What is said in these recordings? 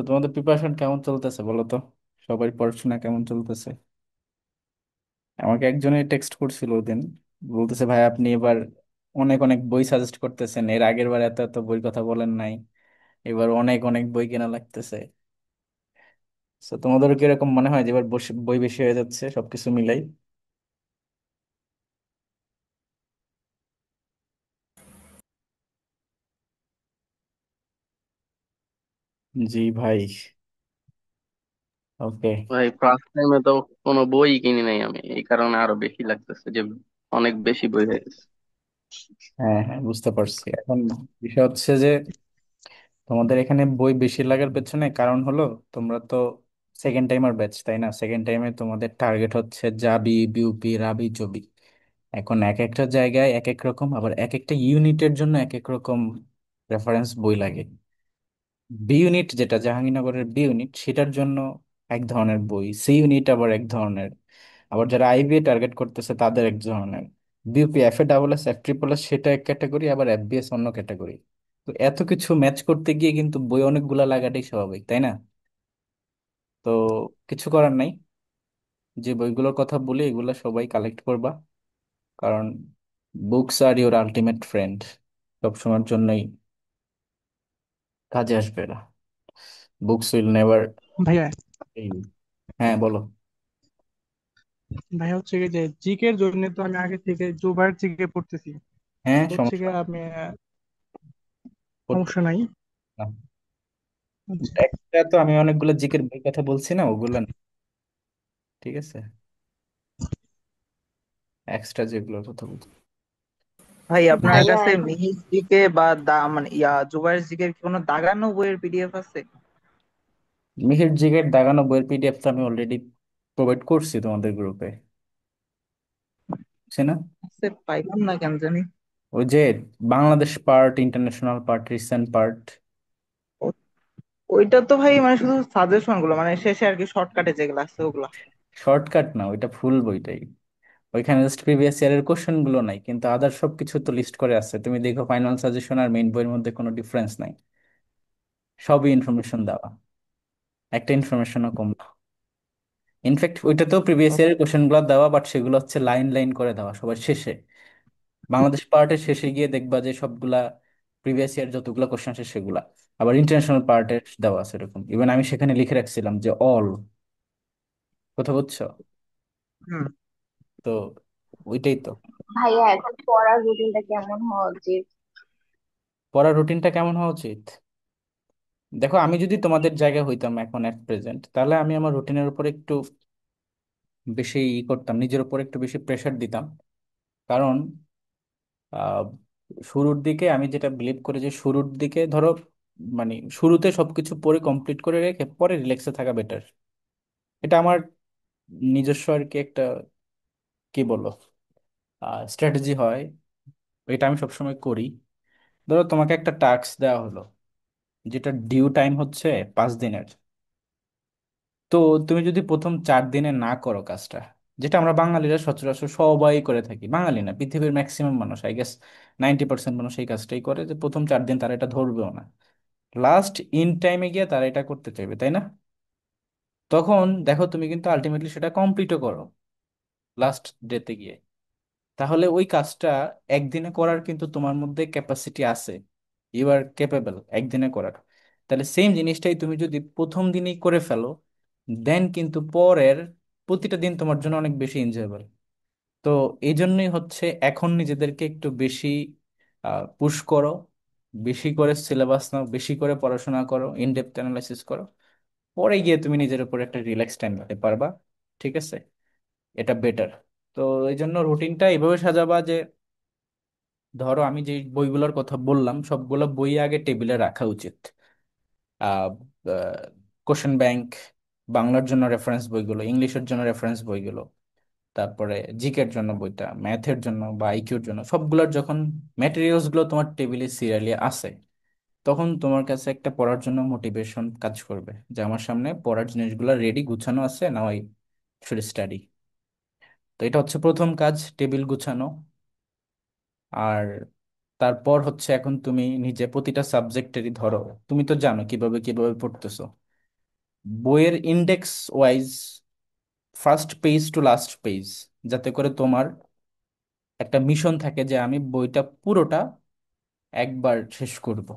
তোমাদের প্রিপারেশন কেমন চলতেছে বলো তো? সবাই পড়াশোনা কেমন চলতেছে? আমাকে একজনে টেক্সট করছিল ওদিন, বলতেছে ভাই আপনি এবার অনেক অনেক বই সাজেস্ট করতেছেন, এর আগের বার এত এত বই কথা বলেন নাই, এবার অনেক অনেক বই কেনা লাগতেছে। তোমাদেরও কি এরকম মনে হয় যে এবার বই বেশি হয়ে যাচ্ছে সবকিছু মিলাই? জি ভাই। ওকে। ভাই ফার্স্ট টাইমে তো কোনো বই কিনি নাই আমি, এই কারণে আরো বেশি লাগতেছে যে অনেক বেশি বই হয়ে গেছে। হ্যাঁ হ্যাঁ, বুঝতে পারছি। এখন বিষয় হচ্ছে যে তোমাদের এখানে বই বেশি লাগার পেছনে কারণ হলো তোমরা তো সেকেন্ড টাইমার ব্যাচ, তাই না? সেকেন্ড টাইমে তোমাদের টার্গেট হচ্ছে জাবি, বিউপি, রাবি, জবি। এখন এক একটা জায়গায় এক এক রকম, আবার এক একটা ইউনিটের জন্য এক এক রকম রেফারেন্স বই লাগে। বি ইউনিট, যেটা জাহাঙ্গীরনগরের বি ইউনিট, সেটার জন্য এক ধরনের বই, সি ইউনিট আবার এক ধরনের, আবার যারা আইবিএ টার্গেট করতেছে তাদের এক ধরনের, বিউপি, এফ এ double S, F triple S সেটা এক ক্যাটাগরি, আবার এফবিএস অন্য ক্যাটাগরি। তো এত কিছু ম্যাচ করতে গিয়ে কিন্তু বই অনেকগুলা লাগাটাই স্বাভাবিক, তাই না? তো কিছু করার নাই, যে বইগুলোর কথা বলি এগুলো সবাই কালেক্ট করবা, কারণ books are your ultimate friend, সবসময়ের জন্যই কাজে আসবে এরা। Books will never. ভাইয়া হ্যাঁ বলো। ভাইয়া হচ্ছে কি যে জিকের জন্য তো আমি আগে থেকে জুবায়ের জিকে পড়তেছি। হ্যাঁ, তো হচ্ছে কি সমস্যা আমি করতে সমস্যা নাই। না। আচ্ছা। একটা তো আমি অনেকগুলো জিকের বই কথা বলছি না, ওগুলো না, ঠিক আছে? এক্সট্রা যেগুলোর কথা বলছি। ভাই আপনার ভাইয়া কাছে এখন মিহির জিকে বা মানে জুবাইর জিকের কি কোনো দাগানো বইয়ের পিডিএফ আছে? মিহির জিগের দাগানো বইয়ের পিডিএফ তো আমি অলরেডি প্রোভাইড করছি তোমাদের গ্রুপে, বুঝছি না? আছে, পাইলাম না কেন জানি। ওই যে Bangladesh part, international part, recent part. ও- ওইটা তো ভাই মানে শুধু সাজেশন গুলো, মানে শেষে আর কি শর্টকাটে যেগুলো আছে ওগুলা। শর্টকাট না, ওইটা ফুল বইটাই। ওইখানে জাস্ট প্রিভিয়াস ইয়ারের কোশ্চেন গুলো নাই, কিন্তু আদার সব কিছু তো লিস্ট করে আছে। তুমি দেখো ফাইনাল সাজেশন আর মেইন বইয়ের মধ্যে কোনো ডিফারেন্স নাই, সবই ইনফরমেশন দেওয়া, একটা ইনফরমেশনও কম না। ইনফ্যাক্ট ওইটাতেও প্রিভিয়াস ইয়ারের কোশ্চেন গুলো দেওয়া, বাট সেগুলো হচ্ছে লাইন লাইন করে দেওয়া সবার শেষে। বাংলাদেশ পার্টের শেষে গিয়ে দেখবা যে সবগুলা প্রিভিয়াস ইয়ার যতগুলো কোশ্চেন আছে সেগুলা। আবার ইন্টারন্যাশনাল পার্টের দেওয়া আছে এরকম, ইভেন আমি সেখানে লিখে রাখছিলাম যে অল। কথা বুঝছো? হুম। তো ওইটাই তো। ভাইয়া এখন পড়ার রুটিনটা কেমন হওয়া উচিত? পড়ার রুটিনটা কেমন হওয়া উচিত? দেখো, আমি যদি তোমাদের জায়গায় হইতাম এখন এট প্রেজেন্ট, তাহলে আমি আমার রুটিনের উপর একটু বেশি করতাম, নিজের উপর একটু বেশি প্রেশার দিতাম। কারণ আহ, শুরুর দিকে আমি যেটা বিলিভ করি যে শুরুর দিকে ধরো, মানে শুরুতে সবকিছু পড়ে কমপ্লিট করে রেখে পরে রিল্যাক্সে থাকা বেটার। এটা আমার নিজস্ব আর কি একটা, কি বলবো, স্ট্র্যাটেজি হয়। এটা আমি সবসময় করি। ধরো তোমাকে একটা টাস্ক দেওয়া হলো, যেটা ডিউ টাইম হচ্ছে 5 দিনের। তো তুমি যদি প্রথম 4 দিনে না করো কাজটা, যেটা আমরা বাঙালিরা সচরাচর সবাই করে থাকি, বাঙালি না পৃথিবীর ম্যাক্সিমাম মানুষ, আই গেস 90% মানুষ এই কাজটাই করে, যে প্রথম 4 দিন তারা এটা ধরবেও না, লাস্ট ইন টাইমে গিয়ে তারা এটা করতে চাইবে, তাই না? তখন দেখো তুমি কিন্তু আলটিমেটলি সেটা কমপ্লিটও করো লাস্ট ডেতে গিয়ে। তাহলে ওই কাজটা একদিনে করার কিন্তু তোমার মধ্যে ক্যাপাসিটি আছে, ইউ আর ক্যাপেবল একদিনে করার। তাহলে সেম জিনিসটাই তুমি যদি প্রথম দিনেই করে ফেলো, দেন কিন্তু পরের প্রতিটা দিন তোমার জন্য অনেক বেশি এনজয়েবল। তো এই জন্যই হচ্ছে এখন নিজেদেরকে একটু বেশি পুশ করো, বেশি করে সিলেবাস নাও, বেশি করে পড়াশোনা করো, ইন ডেপথ অ্যানালাইসিস করো, পরে গিয়ে তুমি নিজের উপর একটা রিল্যাক্স টাইম দিতে পারবা। ঠিক আছে? এটা বেটার। তো এই জন্য রুটিনটা এইভাবে সাজাবা যে ধরো আমি যে বইগুলোর কথা বললাম সবগুলো বই আগে টেবিলে রাখা উচিত। আহ কোশ্চেন ব্যাংক, বাংলার জন্য রেফারেন্স বইগুলো, ইংলিশের জন্য রেফারেন্স বইগুলো, তারপরে জিকের জন্য বইটা, ম্যাথের জন্য বা আইকিউর জন্য, সবগুলোর যখন ম্যাটেরিয়ালস গুলো তোমার টেবিলে সিরিয়ালি আছে, তখন তোমার কাছে একটা পড়ার জন্য মোটিভেশন কাজ করবে, যে আমার সামনে পড়ার জিনিসগুলো রেডি গুছানো আছে, নাও আই শুড স্টাডি। তো এটা হচ্ছে প্রথম কাজ, টেবিল গুছানো। আর তারপর হচ্ছে এখন তুমি নিজে প্রতিটা সাবজেক্টেরই ধরো, তুমি তো জানো কিভাবে কিভাবে পড়তেছো। বইয়ের index wise first page to last page, যাতে করে তোমার একটা মিশন থাকে যে আমি বইটা পুরোটা একবার শেষ করব।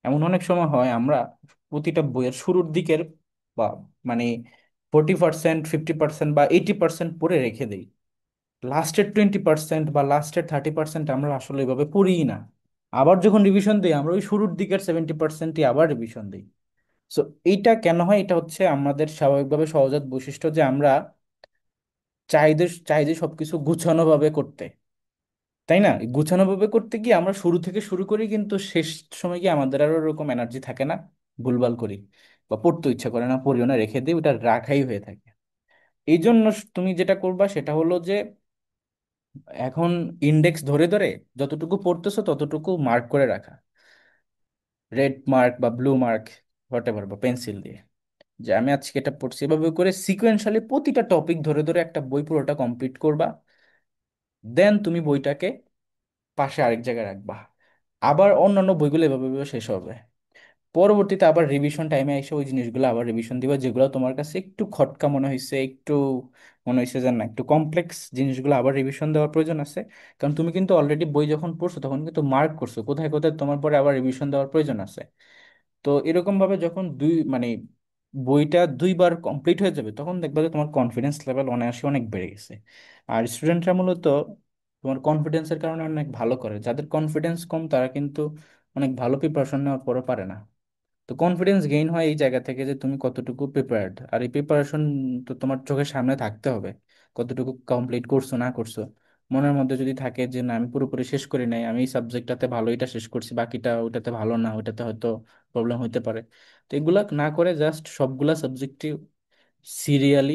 এমন অনেক সময় হয় আমরা প্রতিটা বইয়ের শুরুর দিকের বা মানে 40%, 50% বা 80% পড়ে রেখে দেই, লাস্টের 20% বা লাস্টের 30% আমরা আসলে এভাবে পড়িই না। আবার যখন রিভিশন দিই আমরা ওই শুরুর দিকের 70%ই আবার রিভিশন দিই। সো এইটা কেন হয়? এটা হচ্ছে আমাদের স্বাভাবিকভাবে সহজাত বৈশিষ্ট্য যে আমরা চাই যে সবকিছু গুছানো ভাবে করতে, তাই না? এই গুছানো ভাবে করতে গিয়ে আমরা শুরু থেকে শুরু করি, কিন্তু শেষ সময় গিয়ে আমাদের আরো ওরকম এনার্জি থাকে না, ভুলভাল করি বা পড়তে ইচ্ছা করে না, পড়িও না, রেখে দিই, ওটা রাখাই হয়ে থাকে। এই জন্য তুমি যেটা করবা সেটা হলো যে এখন ইন্ডেক্স ধরে ধরে যতটুকু পড়তেছো ততটুকু মার্ক করে রাখা, রেড মার্ক বা ব্লু মার্ক, হোয়াট এভার, বা পেন্সিল দিয়ে, যে আমি আজকে এটা পড়ছি। এভাবে করে সিকোয়েন্সালি প্রতিটা টপিক ধরে ধরে একটা বই পুরোটা কমপ্লিট করবা। দেন তুমি বইটাকে পাশে আরেক জায়গায় রাখবা, আবার অন্যান্য বইগুলো এভাবে এভাবে শেষ হবে। পরবর্তীতে আবার রিভিশন টাইমে এসে ওই জিনিসগুলো আবার রিভিশন দিবা, যেগুলো তোমার কাছে একটু খটকা মনে হয়েছে, একটু মনে হয়েছে যে না একটু কমপ্লেক্স, জিনিসগুলো আবার রিভিশন দেওয়ার প্রয়োজন আছে। কারণ তুমি কিন্তু অলরেডি বই যখন পড়ছো তখন কিন্তু মার্ক করছো কোথায় কোথায় তোমার পরে আবার রিভিশন দেওয়ার প্রয়োজন আছে। তো এরকম ভাবে যখন বইটা দুইবার কমপ্লিট হয়ে যাবে তখন দেখবা যে তোমার কনফিডেন্স লেভেল অনায়াসে অনেক বেড়ে গেছে। আর স্টুডেন্টরা মূলত তোমার কনফিডেন্সের কারণে অনেক ভালো করে, যাদের কনফিডেন্স কম তারা কিন্তু অনেক ভালো প্রিপারেশন নেওয়ার পরও পারে না। তো কনফিডেন্স গেইন হয় এই জায়গা থেকে যে তুমি কতটুকু প্রিপেয়ার্ড, আর এই প্রিপারেশন তো তোমার চোখের সামনে থাকতে হবে, কতটুকু কমপ্লিট করছো না করছো। মনের মধ্যে যদি থাকে যে না আমি পুরোপুরি শেষ করি নাই, আমি এই সাবজেক্টটাতে ভালো, এটা শেষ করছি, বাকিটা ওইটাতে ভালো না, ওইটাতে হয়তো প্রবলেম হইতে পারে। তো এগুলা না করে জাস্ট সবগুলা সাবজেক্টই সিরিয়ালি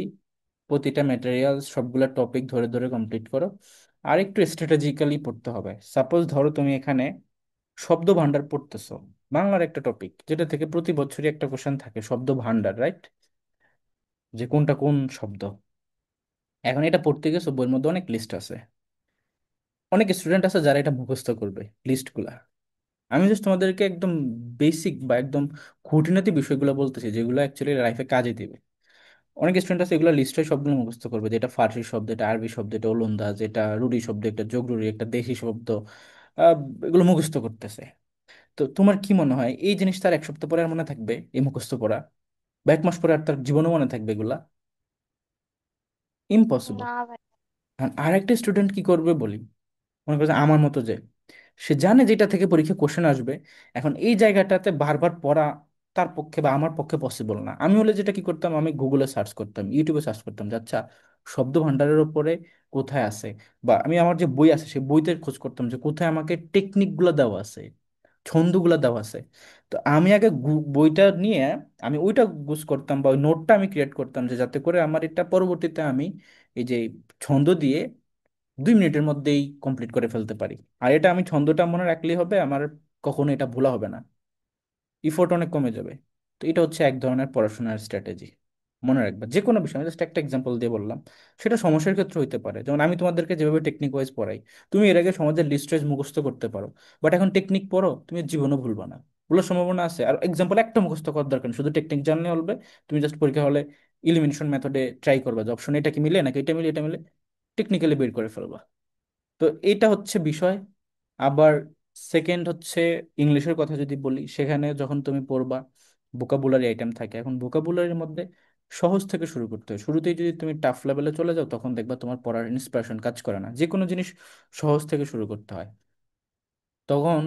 প্রতিটা ম্যাটেরিয়াল সবগুলা টপিক ধরে ধরে কমপ্লিট করো। আর একটু স্ট্র্যাটেজিক্যালি পড়তে হবে। সাপোজ ধরো তুমি এখানে শব্দ ভান্ডার পড়তেছো, বাংলার একটা টপিক যেটা থেকে প্রতি বছরই একটা কোশ্চেন থাকে, শব্দ ভান্ডার, রাইট? যে কোনটা কোন শব্দ। এখন এটা পড়তে গেছো, বইয়ের মধ্যে অনেক লিস্ট আছে, অনেক স্টুডেন্ট আছে যারা এটা মুখস্থ করবে লিস্টগুলা। আমি জাস্ট তোমাদেরকে একদম বেসিক বা একদম খুঁটিনাটি বিষয়গুলো বলতেছি যেগুলো অ্যাকচুয়ালি লাইফে কাজে দিবে। অনেক স্টুডেন্ট আছে এগুলো লিস্টে সবগুলো মুখস্থ করবে, যেটা ফার্সি শব্দ, এটা আরবি শব্দ, এটা ওলন্দাজ, এটা রুড়ি শব্দ, একটা যোগরুড়ি, একটা দেশি শব্দ, আহ, এগুলো মুখস্থ করতেছে। তো তোমার কি মনে হয় এই জিনিস তার এক সপ্তাহ পরে আর মনে থাকবে, এই মুখস্থ পড়া? বা এক মাস পরে আর তার জীবনে মনে থাকবে এগুলা? ইম্পসিবল। না ভাই। আর একটা স্টুডেন্ট কি করবে বলি, মনে করছে আমার মতো, যে সে জানে যেটা থেকে পরীক্ষা কোশ্চেন আসবে, এখন এই জায়গাটাতে বারবার পড়া তার পক্ষে বা আমার পক্ষে পসিবল না। আমি হলে যেটা কি করতাম, আমি গুগলে সার্চ করতাম, ইউটিউবে সার্চ করতাম যে আচ্ছা শব্দ ভান্ডারের ওপরে কোথায় আছে, বা আমি আমার যে বই আছে সেই বইতে খোঁজ করতাম যে কোথায় আমাকে টেকনিকগুলো দেওয়া আছে, ছন্দগুলো দেওয়া আছে। তো আমি আগে বইটা নিয়ে আমি ওইটা গুছ করতাম বা ওই নোটটা আমি ক্রিয়েট করতাম, যে যাতে করে আমার এটা পরবর্তীতে আমি এই যে ছন্দ দিয়ে 2 মিনিটের মধ্যেই কমপ্লিট করে ফেলতে পারি। আর এটা আমি ছন্দটা মনে রাখলেই হবে, আমার কখনো এটা ভোলা হবে না, ইফোর্ট অনেক কমে যাবে। তো এটা হচ্ছে এক ধরনের পড়াশোনার স্ট্র্যাটেজি। মনে রাখবা যে কোনো বিষয়, আমি জাস্ট একটা এক্সাম্পল দিয়ে বললাম, সেটা সমস্যার ক্ষেত্রে হইতে পারে। যেমন আমি তোমাদেরকে যেভাবে টেকনিক ওয়াইজ পড়াই, তুমি এর আগে সমাজের লিস্ট ওয়াইজ মুখস্থ করতে পারো, বাট এখন টেকনিক পড়ো, তুমি জীবনও ভুলবা না, ভুলার সম্ভাবনা আছে। আর এক্সাম্পল একটা মুখস্থ করার দরকার নেই, শুধু টেকনিক জানলে হবে। তুমি জাস্ট পরীক্ষা হলে ইলিমিনেশন মেথডে ট্রাই করবা যে অপশন এটা কি মিলে নাকি এটা মিলে, এটা মিলে টেকনিক্যালি বের করে ফেলবা। তো এটা হচ্ছে বিষয়। আবার সেকেন্ড হচ্ছে ইংলিশের কথা যদি বলি, সেখানে যখন তুমি পড়বা ভোকাবুলারি আইটেম থাকে। এখন ভোকাবুলারির মধ্যে সহজ থেকে শুরু করতে হয়। শুরুতেই যদি তুমি টাফ লেভেলে চলে যাও তখন দেখবা তোমার পড়ার ইন্সপিরেশন কাজ করে না। যে কোনো জিনিস সহজ থেকে শুরু করতে হয়। তখন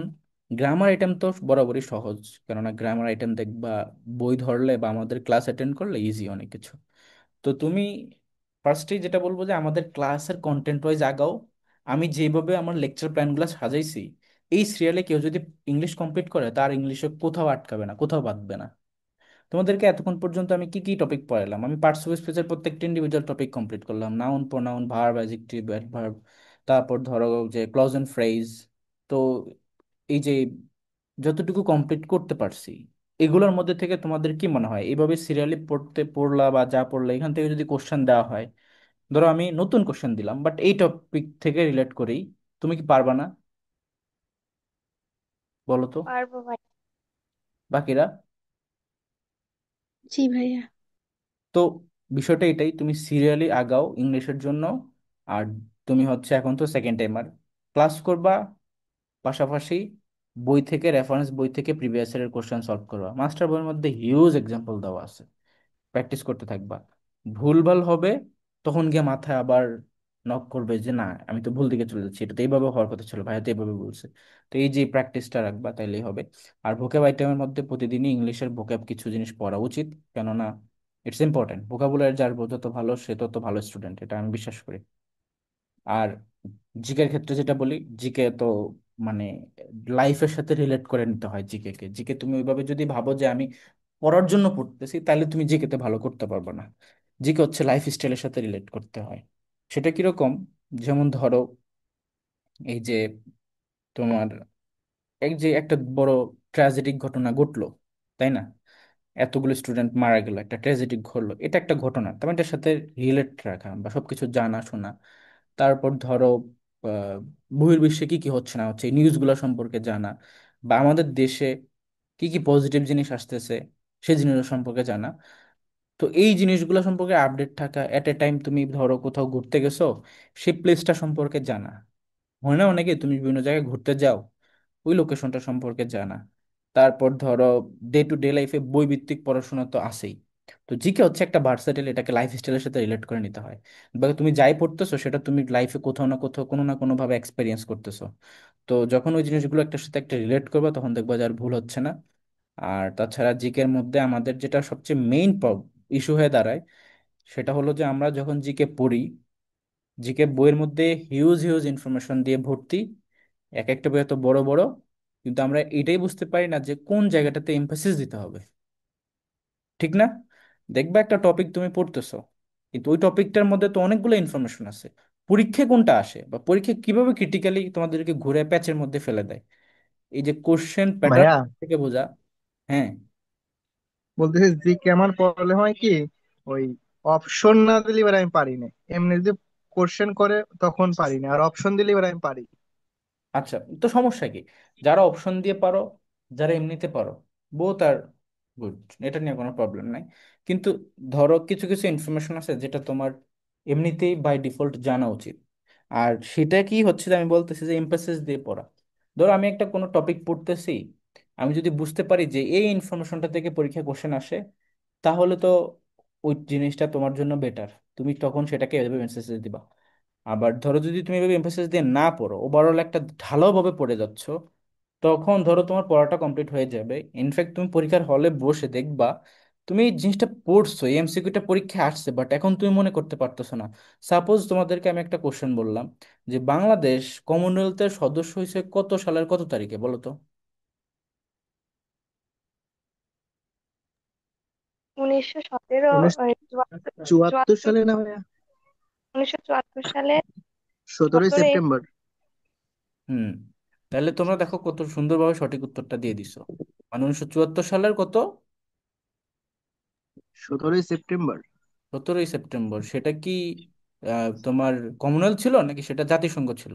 গ্রামার আইটেম তো বরাবরই সহজ, কেননা গ্রামার আইটেম দেখবা বই ধরলে বা আমাদের ক্লাস অ্যাটেন্ড করলে ইজি অনেক কিছু। তো তুমি ফার্স্টেই যেটা বলবো যে আমাদের ক্লাসের কন্টেন্ট ওয়াইজ আগাও। আমি যেভাবে আমার লেকচার প্ল্যানগুলো সাজাইছি, এই সিরিয়ালে কেউ যদি ইংলিশ কমপ্লিট করে তার ইংলিশে কোথাও আটকাবে না, কোথাও বাঁধবে না। তোমাদেরকে এতক্ষণ পর্যন্ত আমি কি কি টপিক পড়ালাম? আমি পার্টস অফ স্পিচের প্রত্যেকটা ইন্ডিভিজুয়াল টপিক কমপ্লিট করলাম, noun pronoun verb adjective adverb, তারপর ধরো যে ক্লজ এন্ড ফ্রেজ। তো এই যে যতটুকু কমপ্লিট করতে পারছি, এগুলোর মধ্যে থেকে তোমাদের কি মনে হয় এইভাবে সিরিয়ালি পড়লা বা যা পড়লা এখান থেকে যদি কোশ্চেন দেওয়া হয়, ধরো আমি নতুন কোশ্চেন দিলাম বাট এই টপিক থেকে রিলেট করেই, তুমি কি পারবা না? বলো তো। পারবো ভাই। বাকিরা? জি ভাইয়া। তো বিষয়টা এটাই, তুমি সিরিয়ালি আগাও ইংলিশের জন্য। আর তুমি হচ্ছে এখন তো সেকেন্ড টাইমার, ক্লাস করবা, পাশাপাশি বই থেকে, রেফারেন্স বই থেকে প্রিভিয়াস ইয়ারের কোশ্চেন সলভ করবা। মাস্টার বইয়ের মধ্যে হিউজ এক্সাম্পল দেওয়া আছে, প্র্যাকটিস করতে থাকবা। ভুলভাল হবে, তখন গিয়ে মাথায় আবার নক করবে যে না, আমি তো ভুল দিকে চলে যাচ্ছি, এটা তো এইভাবে হওয়ার কথা ছিল, ভাইয়া তো এইভাবে বলছে। তো এই যে প্র্যাকটিসটা রাখবা তাইলেই হবে। আর ভোকাব আইটেমের মধ্যে প্রতিদিনই ইংলিশের ভোকাব কিছু জিনিস পড়া উচিত, কেননা ইটস ইম্পর্টেন্ট। ভোকাবুলারি যার যত ভালো সে তত ভালো স্টুডেন্ট, এটা আমি বিশ্বাস করি। আর জিকের ক্ষেত্রে যেটা বলি, জিকে তো মানে লাইফের সাথে রিলেট করে নিতে হয় জিকে কে। জিকে তুমি ওইভাবে যদি ভাবো যে আমি পড়ার জন্য পড়তেছি, তাহলে তুমি জিকে তে ভালো করতে পারবে না। জিকে হচ্ছে লাইফ স্টাইলের সাথে রিলেট করতে হয়। সেটা কিরকম? যেমন ধরো, এই যে তোমার এই যে একটা বড় ট্র্যাজেডিক ঘটনা ঘটলো, তাই না? এতগুলো স্টুডেন্ট মারা গেল, একটা ট্র্যাজেডি ঘটলো, এটা একটা ঘটনা, তার এটার সাথে রিলেট রাখা বা সবকিছু জানা শোনা। তারপর ধরো আহ, বহির্বিশ্বে কি কি হচ্ছে না হচ্ছে এই নিউজগুলো সম্পর্কে জানা, বা আমাদের দেশে কি কি পজিটিভ জিনিস আসতেছে সেই জিনিস সম্পর্কে জানা। তো এই জিনিসগুলো সম্পর্কে আপডেট থাকা, এট এ টাইম তুমি ধরো কোথাও ঘুরতে গেছো, সেই প্লেসটা সম্পর্কে জানা। হয় না অনেকে তুমি বিভিন্ন জায়গায় ঘুরতে যাও, ওই লোকেশনটা সম্পর্কে জানা। তারপর ধরো ডে টু ডে লাইফে বইভিত্তিক পড়াশোনা তো আছেই। তো জিকে হচ্ছে একটা ভার্সাটাইল, এটাকে লাইফ স্টাইলের সাথে রিলেট করে নিতে হয়। বা তুমি যাই পড়তেছো সেটা তুমি লাইফে কোথাও না কোথাও কোনো না কোনো ভাবে এক্সপেরিয়েন্স করতেছো। তো যখন ওই জিনিসগুলো একটার সাথে একটা রিলেট করবে, তখন দেখবা যে আর ভুল হচ্ছে না। আর তাছাড়া জিকের মধ্যে আমাদের যেটা সবচেয়ে মেইন ইস্যু হয়ে দাঁড়ায়, সেটা হলো যে আমরা যখন জিকে পড়ি, জিকে বইয়ের মধ্যে হিউজ হিউজ ইনফরমেশন দিয়ে ভর্তি, এক একটা বই এত বড় বড়, কিন্তু আমরা এটাই বুঝতে পারি না যে কোন জায়গাটাতে এমফাসিস দিতে হবে। ঠিক না? দেখবা একটা টপিক তুমি পড়তেছো, কিন্তু ওই টপিকটার মধ্যে তো অনেকগুলো ইনফরমেশন আছে। পরীক্ষায় কোনটা আসে বা পরীক্ষা কিভাবে ক্রিটিক্যালি তোমাদেরকে ঘুরে প্যাচের মধ্যে ফেলে দেয়, এই যে কোশ্চেন প্যাটার্ন ভাইয়া থেকে বোঝা। হ্যাঁ। বলতেছি জিকে আমার পড়লে হয় কি, ওই অপশন না দিলে এবার আমি পারি না। এমনি যদি কোশ্চেন করে তখন পারি না, আর অপশন দিলে এবার আমি পারি। আচ্ছা, তো সমস্যা কি? যারা অপশন দিয়ে পারো, যারা এমনিতে পারো, বোথ আর গুড, এটা নিয়ে কোনো প্রবলেম নাই। কিন্তু ধরো কিছু কিছু ইনফরমেশন আছে যেটা তোমার এমনিতেই বাই ডিফল্ট জানা উচিত। আর সেটা কি হচ্ছে যে আমি বলতেছি যে এমফাসিস দিয়ে পড়া। ধরো আমি একটা কোনো টপিক পড়তেছি, আমি যদি বুঝতে পারি যে এই ইনফরমেশনটা থেকে পরীক্ষা কোশ্চেন আসে, তাহলে তো ওই জিনিসটা তোমার জন্য বেটার, তুমি তখন সেটাকে এমফাসিস দিবা। আবার ধরো যদি তুমি এভাবে এমফাসিস দিয়ে না পড়ো, ওভারঅল একটা ঢালাও ভাবে পড়ে যাচ্ছ, তখন ধরো তোমার পড়াটা কমপ্লিট হয়ে যাবে, ইনফ্যাক্ট তুমি পরীক্ষার হলে বসে দেখবা তুমি এই জিনিসটা পড়ছো, এই এমসিকিউটা পরীক্ষায় আসছে, বাট এখন তুমি মনে করতে পারতেছো না। সাপোজ তোমাদেরকে আমি একটা কোশ্চেন বললাম যে বাংলাদেশ কমনওয়েলথের সদস্য হয়েছে কত সালের কত তারিখে, বলো তো? 1917। উনিশ চুয়াত্তর চুয়াত্তর। সালে না ভাইয়া? 1974 সালে 17। সতেরোই সেপ্টেম্বর। হুম। তাহলে তোমরা দেখো কত সুন্দরভাবে সঠিক উত্তরটা দিয়ে দিছো। মানে 1974 সালের কত? 17ই সেপ্টেম্বর। 17ই সেপ্টেম্বর। সেটা কি তোমার কমনওয়েলথ ছিল নাকি সেটা জাতিসংঘ ছিল?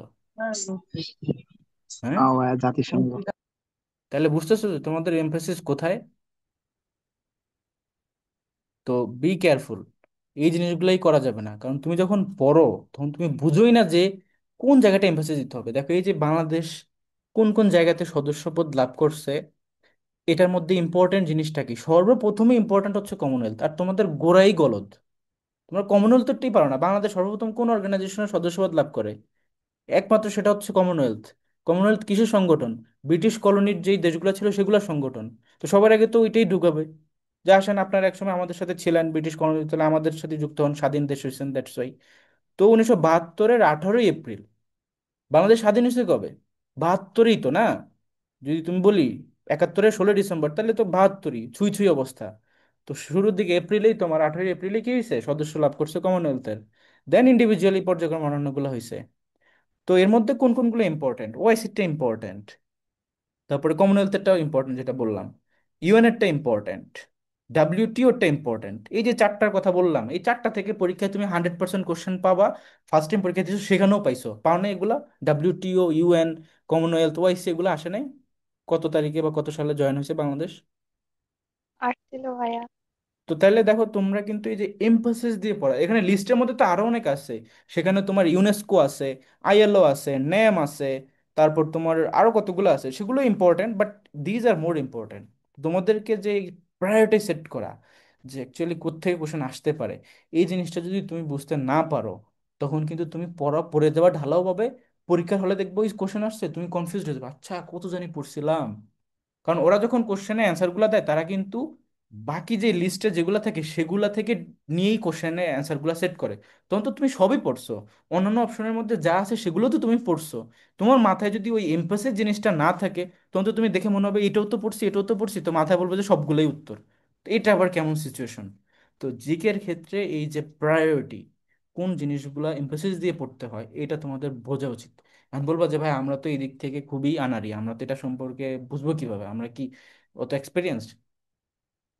হ্যাঁ। ভাইয়া, জাতিসংঘ। তাহলে বুঝতেছো যে তোমাদের এমফাসিস কোথায়। তো বি কেয়ারফুল, এই জিনিসগুলাই করা যাবে না, কারণ তুমি যখন পড়ো তখন তুমি বুঝোই না যে কোন জায়গাটা এমফাসিস দিতে হবে। দেখো এই যে বাংলাদেশ কোন কোন জায়গাতে সদস্যপদ লাভ করছে, এটার মধ্যে ইম্পর্টেন্ট জিনিসটা কি? সর্বপ্রথমে ইম্পর্টেন্ট হচ্ছে কমনওয়েলথ, আর তোমাদের গোড়াই গলদ। তোমরা কমনওয়েলথটাই পারো না। বাংলাদেশ সর্বপ্রথম কোন অর্গানাইজেশনের সদস্যপদ লাভ করে? একমাত্র সেটা হচ্ছে কমনওয়েলথ। কমনওয়েলথ কিসের সংগঠন? ব্রিটিশ কলোনির যেই দেশগুলো ছিল সেগুলোর সংগঠন। তো সবার আগে তো ওইটাই ঢুকাবে, যে আসেন আপনারা একসময় আমাদের সাথে ছিলেন, ব্রিটিশ কলোনি, তাহলে আমাদের সাথে যুক্ত হন, স্বাধীন দেশ হয়েছেন, দ্যাটস ওয়াই। তো 1972-এর 18ই এপ্রিল বাংলাদেশ স্বাধীন হয়েছে কবে? বাহাত্তরেই তো না? যদি তুমি বলি 71-এর 16ই ডিসেম্বর, তাহলে তো বাহাত্তরই, ছুঁই ছুঁই অবস্থা। তো শুরুর দিকে এপ্রিলেই, তোমার 18ই এপ্রিলে কি হয়েছে, সদস্য লাভ করছে কমনওয়েলথের। দেন ইন্ডিভিজুয়ালি পর্যায়ক্রমে অন্যান্যগুলো হয়েছে। তো এর মধ্যে কোন কোনগুলো ইম্পর্টেন্ট? ওআইসিটা ইম্পর্টেন্ট, তারপরে কমনওয়েলথেরটাও ইম্পর্টেন্ট যেটা বললাম, ইউএনএরটা ইম্পর্টেন্ট, ডাব্লিউটিওরটা ইম্পর্টেন্ট। এই যে চারটার কথা বললাম, এই চারটা থেকে পরীক্ষায় তুমি 100% কোশ্চেন পাবা। ফার্স্ট টাইম পরীক্ষা দিয়েছো সেখানেও পাইছো, পাও না এগুলা? ডাব্লিউটিও, ইউএন, কমনওয়েলথ, ওআইসি, এগুলো আসে নাই? কত তারিখে বা কত সালে জয়েন হয়েছে বাংলাদেশ? আসছিল ভাইয়া। তো তাহলে দেখো তোমরা কিন্তু এই যে এমফাসিস দিয়ে পড়া, এখানে লিস্টের মধ্যে তো আরো অনেক আছে। সেখানে তোমার ইউনেস্কো আছে, আইএলও আছে, নেম আছে, তারপর তোমার আরো কতগুলো আছে, সেগুলো important, but these are more important. তোমাদেরকে যে প্রায়োরিটি সেট করা, যে অ্যাকচুয়ালি কোত্থেকে কোশ্চেন আসতে পারে, এই জিনিসটা যদি তুমি বুঝতে না পারো, তখন কিন্তু তুমি পড়া পড়ে যাওয়া ঢালাও পাবে। পরীক্ষার হলে দেখবো এই কোশ্চেন আসছে, তুমি কনফিউজ হয়ে যাবে, আচ্ছা কত জানি পড়ছিলাম। কারণ ওরা যখন কোশ্চেনে অ্যান্সারগুলো দেয়, তারা কিন্তু বাকি যে লিস্টে যেগুলো থাকে সেগুলা থেকে নিয়েই কোশ্চেনে অ্যান্সারগুলো সেট করে। তখন তো তুমি সবই পড়ছো, অন্যান্য অপশনের মধ্যে যা আছে সেগুলো তো তুমি পড়ছো। তোমার মাথায় যদি ওই এমপ্যাসিস জিনিসটা না থাকে, তখন তো তুমি দেখে মনে হবে এটাও তো পড়ছি, এটাও তো পড়ছি, তো মাথায় বলবো যে সবগুলোই উত্তর। তো এটা আবার কেমন সিচুয়েশন? তো জিকের ক্ষেত্রে এই যে প্রায়োরিটি, কোন জিনিসগুলো এমপ্যাসিস দিয়ে পড়তে হয়, এটা তোমাদের বোঝা উচিত। আমি বলবো যে ভাই আমরা তো এই দিক থেকে খুবই আনাড়ি, আমরা তো এটা সম্পর্কে বুঝবো কিভাবে, আমরা কি অত এক্সপিরিয়েন্সড?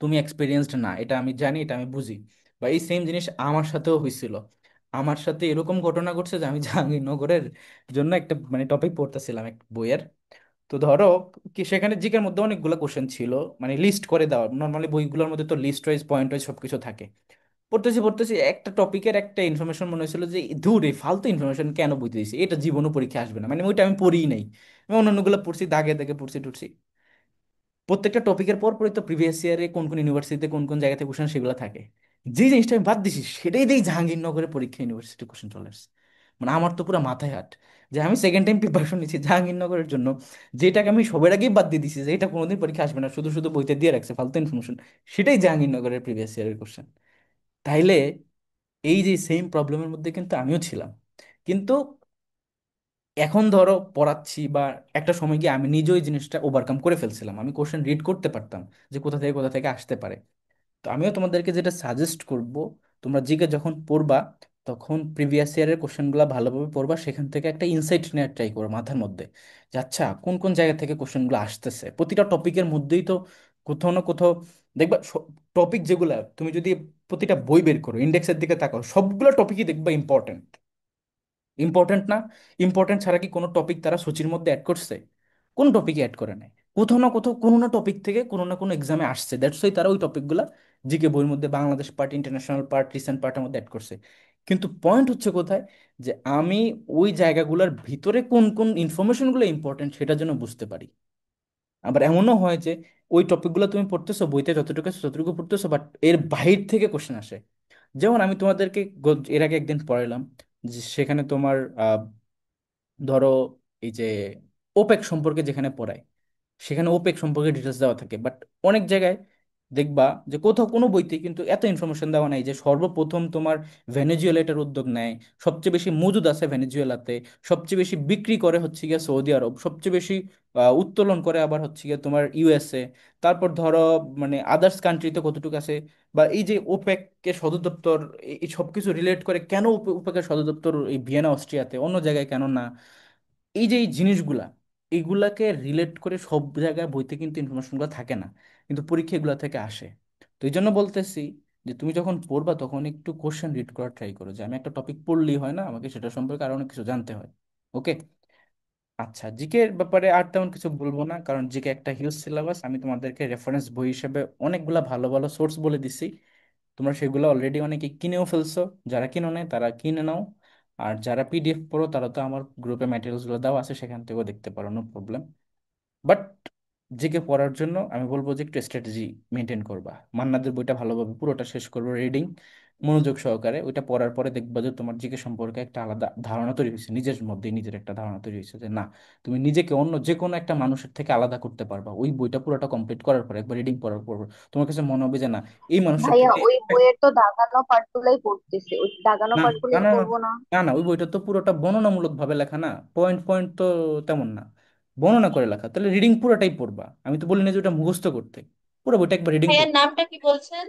তুমি এক্সপিরিয়েন্সড না, এটা আমি জানি, এটা আমি বুঝি। বা এই সেম জিনিস আমার সাথেও হয়েছিল। আমার সাথে এরকম ঘটনা ঘটছে যে আমি জাহাঙ্গীরনগরের জন্য একটা মানে টপিক পড়তেছিলাম এক বইয়ের। তো ধরো কি সেখানে জিকের মধ্যে অনেকগুলো কোশ্চেন ছিল, মানে লিস্ট করে দেওয়া, নর্মালি বইগুলোর মধ্যে তো লিস্ট ওয়াইজ পয়েন্ট ওয়াইজ সবকিছু থাকে। পড়তেছি পড়তেছি একটা টপিকের একটা ইনফরমেশন মনে হয়েছিল যে ধুর এই ফালতু ইনফরমেশন কেন বইতে দিয়েছি, এটা জীবনও পরীক্ষা আসবে না, মানে ওইটা আমি পড়িই নাই। আমি অন্যান্যগুলো পড়ছি, দাগে দাগে পড়ছি টুড়ছি। প্রত্যেকটা টপিকের পর পরই তো প্রিভিয়াস ইয়ারে কোন কোন ইউনিভার্সিটিতে কোন কোন জায়গা থেকে কোশ্চেন সেগুলো থাকে। যে জিনিসটা আমি বাদ দিছি সেটাই দিয়ে জাহাঙ্গীরনগরের পরীক্ষা ইউনিভার্সিটি কোশ্চেন চলে আসছে। মানে আমার তো পুরো মাথায় হাট, যে আমি সেকেন্ড টাইম প্রিপারেশন নিচ্ছি জাহাঙ্গীরনগরের জন্য, যেটাকে আমি সবার আগেই বাদ দিয়ে দিছি যে এটা কোনোদিন পরীক্ষা আসবে না, শুধু শুধু বইতে দিয়ে রাখছে ফালতু ইনফরমেশন, সেটাই জাহাঙ্গীরনগরের প্রিভিয়াস ইয়ারের কোশ্চেন। তাইলে এই যে সেম প্রবলেমের মধ্যে কিন্তু আমিও ছিলাম। কিন্তু এখন ধরো পড়াচ্ছি বা একটা সময় গিয়ে আমি নিজেও এই জিনিসটা ওভারকাম করে ফেলছিলাম, আমি কোশ্চেন রিড করতে পারতাম যে কোথা থেকে আসতে পারে। তো আমিও তোমাদেরকে যেটা সাজেস্ট করব, তোমরা জিকে যখন পড়বা, তখন প্রিভিয়াস ইয়ারের কোশ্চেনগুলো ভালোভাবে পড়বা, সেখান থেকে একটা ইনসাইট নেওয়ার ট্রাই করো মাথার মধ্যে, যে আচ্ছা কোন কোন জায়গা থেকে কোশ্চেনগুলো আসতেছে। প্রতিটা টপিকের মধ্যেই তো কোথাও না কোথাও দেখবা, টপিক যেগুলা তুমি যদি প্রতিটা বই বের করো, ইন্ডেক্সের দিকে তাকাও, সবগুলো টপিকই দেখবা ইম্পর্টেন্ট। ইম্পর্টেন্ট না? ইম্পর্টেন্ট ছাড়া কি কোনো টপিক তারা সূচির মধ্যে অ্যাড করছে? কোন টপিকে অ্যাড করে নাই? কোথাও না কোথাও কোনো না টপিক থেকে কোনো না কোনো এক্সামে আসছে, দ্যাটস ওয়াই তারা ওই টপিকগুলা জিকে বইয়ের মধ্যে Bangladesh part, international part, recent পার্টের মধ্যে অ্যাড করছে। কিন্তু পয়েন্ট হচ্ছে কোথায়, যে আমি ওই জায়গাগুলোর ভিতরে কোন কোন ইনফরমেশনগুলো ইম্পর্টেন্ট সেটা যেন বুঝতে পারি। আবার এমনও হয় যে ওই টপিকগুলো তুমি পড়তেছো, বইতে যতটুকু আছে ততটুকু পড়তেছো, বাট এর বাহির থেকে কোশ্চেন আসে। যেমন আমি তোমাদেরকে এর আগে একদিন পড়াইলাম, যে সেখানে তোমার ধরো এই যে ওপেক সম্পর্কে যেখানে পড়ায়, সেখানে ওপেক সম্পর্কে ডিটেলস দেওয়া থাকে, বাট অনেক জায়গায় দেখবা যে কোথাও কোনো বইতে কিন্তু এত ইনফরমেশন দেওয়া নাই যে সর্বপ্রথম তোমার ভেনেজুয়েলা এটার উদ্যোগ নেয়, সবচেয়ে বেশি মজুদ আছে ভেনেজুয়েলাতে, সবচেয়ে বেশি বিক্রি করে হচ্ছে গিয়ে সৌদি আরব, সবচেয়ে বেশি উত্তোলন করে আবার হচ্ছে গিয়ে তোমার ইউএসএ। তারপর ধরো মানে আদার্স কান্ট্রিতে কতটুকু আছে, বা এই যে ওপেকের সদর দপ্তর, এই সব কিছু রিলেট করে কেন ওপেকের সদর দপ্তর এই ভিয়েনা অস্ট্রিয়াতে, অন্য জায়গায় কেন না। এই যে এই জিনিসগুলা, এইগুলাকে রিলেট করে সব জায়গায় বইতে কিন্তু ইনফরমেশনগুলো থাকে না, কিন্তু পরীক্ষা এগুলা থেকে আসে। তো এই জন্য বলতেছি যে তুমি যখন পড়বা তখন একটু কোশ্চেন রিড করার ট্রাই করো, যে আমি একটা টপিক পড়লেই হয় না, আমাকে সেটা সম্পর্কে আরো অনেক কিছু জানতে হয়। ওকে? আচ্ছা, জিকে এর ব্যাপারে আর তেমন কিছু বলবো না, কারণ জিকে একটা হিউজ সিলেবাস। আমি তোমাদেরকে রেফারেন্স বই হিসেবে অনেকগুলা ভালো ভালো সোর্স বলে দিছি, তোমরা সেগুলো অলরেডি অনেকে কিনেও ফেলছো। যারা কিনো নাই তারা কিনে নাও। আর যারা পিডিএফ পড়ো তারা তো আমার গ্রুপে ম্যাটেরিয়ালসগুলো দেওয়া আছে, সেখান থেকেও দেখতে পারো, নো প্রবলেম। বাট জিকে পড়ার জন্য আমি বলবো যে একটু স্ট্র্যাটেজি মেনটেন করবা। মান্নাদের বইটা ভালোভাবে পুরোটা শেষ করবো, রিডিং মনোযোগ সহকারে। ওইটা পড়ার পরে দেখবা যে তোমার জিকে সম্পর্কে একটা আলাদা ধারণা তৈরি হয়েছে, নিজের মধ্যেই নিজের একটা ধারণা তৈরি হয়েছে যে না, তুমি নিজেকে অন্য যে কোনো একটা মানুষের থেকে আলাদা করতে পারবা ওই বইটা পুরোটা কমপ্লিট করার পর, একবার রিডিং পড়ার পর। তোমার কাছে মনে হবে যে না, এই মানুষের ভাইয়া থেকে ওই বইয়ের তো দাগানো পার্ট গুলাই পড়তেছে, ওই দাগানো না পার্ট না গুলাই না পড়বো না? না না, ওই বইটা তো পুরোটা বর্ণনামূলক ভাবে লেখা না, পয়েন্ট পয়েন্ট তো তেমন না, বর্ণনা করে লেখা। তাহলে রিডিং পুরোটাই পড়বা, আমি তো বলি না যে ওটা মুখস্থ করতে, পুরো বইটা একবার রিডিং ভাইয়ার পড়বা। নামটা কি বলছেন?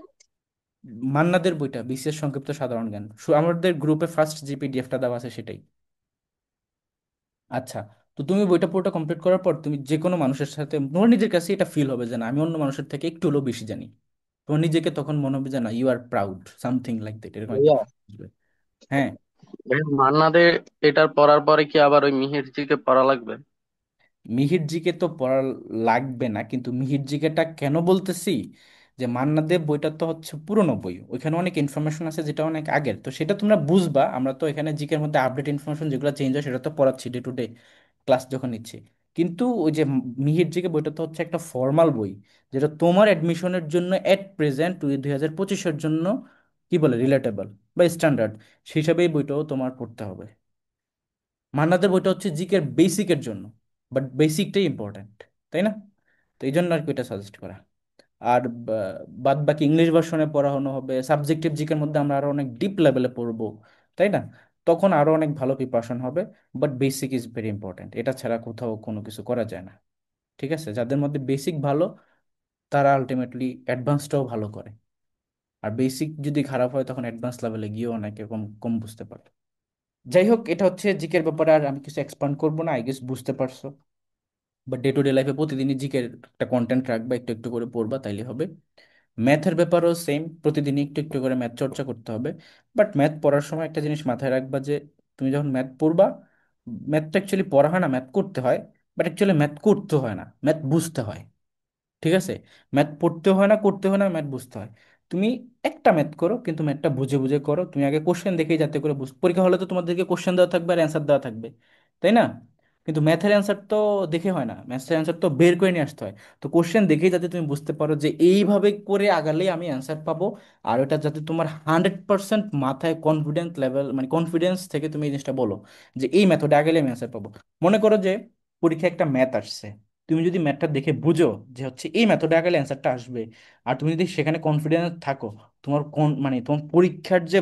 মান্নাদের বইটা বিশেষ সংক্ষিপ্ত সাধারণ জ্ঞান, আমাদের গ্রুপে ফার্স্ট যে পিডিএফটা দেওয়া আছে সেটাই। আচ্ছা, তো তুমি বইটা পুরোটা কমপ্লিট করার পর তুমি যে কোনো মানুষের সাথে, তোমার নিজের কাছে এটা ফিল হবে যে না আমি অন্য মানুষের থেকে একটু হলেও বেশি জানি। তোমার নিজেকে তখন মনে হবে যে না, you are proud, something like that, এরকম একটা ভাইয়া, feel আসবে। হ্যাঁ। মান্নাদে এটার পড়ার পরে কি আবার ওই মিহির জিকে পড়া লাগবে? মিহির জিকে তো পড়া লাগবে না, কিন্তু মিহির জিকেটা কেন বলতেছি, যে মান্না দে বইটা তো হচ্ছে পুরনো বই, ওইখানে অনেক ইনফরমেশন আছে যেটা অনেক আগের, তো সেটা তোমরা বুঝবা। আমরা তো এখানে জিকের মধ্যে আপডেট ইনফরমেশন যেগুলো চেঞ্জ হয় সেটা তো পড়াচ্ছি ডে টু ডে ক্লাস যখন নিচ্ছি। কিন্তু ওই যে মিহির জিকে বইটা তো হচ্ছে একটা ফর্মাল বই, যেটা তোমার অ্যাডমিশনের জন্য এট প্রেজেন্ট 2025-এর জন্য কি বলে রিলেটেবল বা স্ট্যান্ডার্ড, সেই হিসাবে এই বইটাও তোমার পড়তে হবে। মান্নাদের বইটা হচ্ছে জিকের বেসিকের জন্য, বাট বেসিকটাই ইম্পর্ট্যান্ট, তাই না? তো এই জন্য আর কি এটা সাজেস্ট করা। আর বাদ বাকি ইংলিশ ভার্সনে পড়ানো হবে, সাবজেক্টিভ জিকের মধ্যে আমরা আরো অনেক ডিপ লেভেলে পড়বো, তাই না? তখন আরো অনেক ভালো প্রিপারেশন হবে। But basic is very important, এটা ছাড়া কোথাও কোনো কিছু করা যায় না। ঠিক আছে, যাদের মধ্যে বেসিক ভালো তারা আলটিমেটলি অ্যাডভান্সটাও ভালো করে। আর বেসিক যদি খারাপ হয় তখন অ্যাডভান্স লেভেলে গিয়েও অনেকে কম কম বুঝতে পারে। যাই হোক, এটা হচ্ছে জিকের ব্যাপারে, আর আমি কিছু এক্সপান্ড করবো না, আই গেস বুঝতে পারছো। বাট ডে টু ডে লাইফে প্রতিদিনই জিকের একটা কন্টেন্ট রাখবা, একটু একটু করে পড়বা, তাইলে হবে। ম্যাথের ব্যাপারেও সেম, প্রতিদিনই একটু একটু করে ম্যাথ চর্চা করতে হবে। বাট ম্যাথ পড়ার সময় একটা জিনিস মাথায় রাখবা যে তুমি যখন ম্যাথ পড়বা, ম্যাথটা অ্যাকচুয়ালি পড়া হয় না, ম্যাথ করতে হয়। বাট অ্যাকচুয়ালি ম্যাথ করতে হয় না, ম্যাথ বুঝতে হয়। ঠিক আছে, ম্যাথ পড়তে হয় না, করতে হয় না, ম্যাথ বুঝতে হয়। তুমি একটা ম্যাথ করো, কিন্তু ম্যাথটা বুঝে বুঝে করো। তুমি আগে কোশ্চেন দেখেই যাতে করে পরীক্ষা হলে তো তোমাদেরকে কোশ্চেন দেওয়া থাকবে আর অ্যান্সার দেওয়া থাকবে, তাই না? কিন্তু ম্যাথের অ্যান্সার তো দেখে হয় না, ম্যাথের অ্যান্সার তো বের করে নিয়ে আসতে হয়। তো কোশ্চেন দেখেই যাতে তুমি বুঝতে পারো যে এইভাবে করে আগালেই আমি অ্যান্সার পাবো। আর ওটা যাতে তোমার 100% মাথায় কনফিডেন্স লেভেল, মানে কনফিডেন্স থেকে তুমি এই জিনিসটা বলো যে এই মেথডে আগালে আমি অ্যান্সার পাবো। মনে করো যে পরীক্ষায় একটা ম্যাথ আসছে, তুমি যদি ম্যাথটা দেখে বুঝো যে হচ্ছে এই মেথডে আগালে অ্যান্সারটা আসবে, আর তুমি যদি সেখানে কনফিডেন্স থাকো, তোমার কোন মানে তোমার পরীক্ষার যে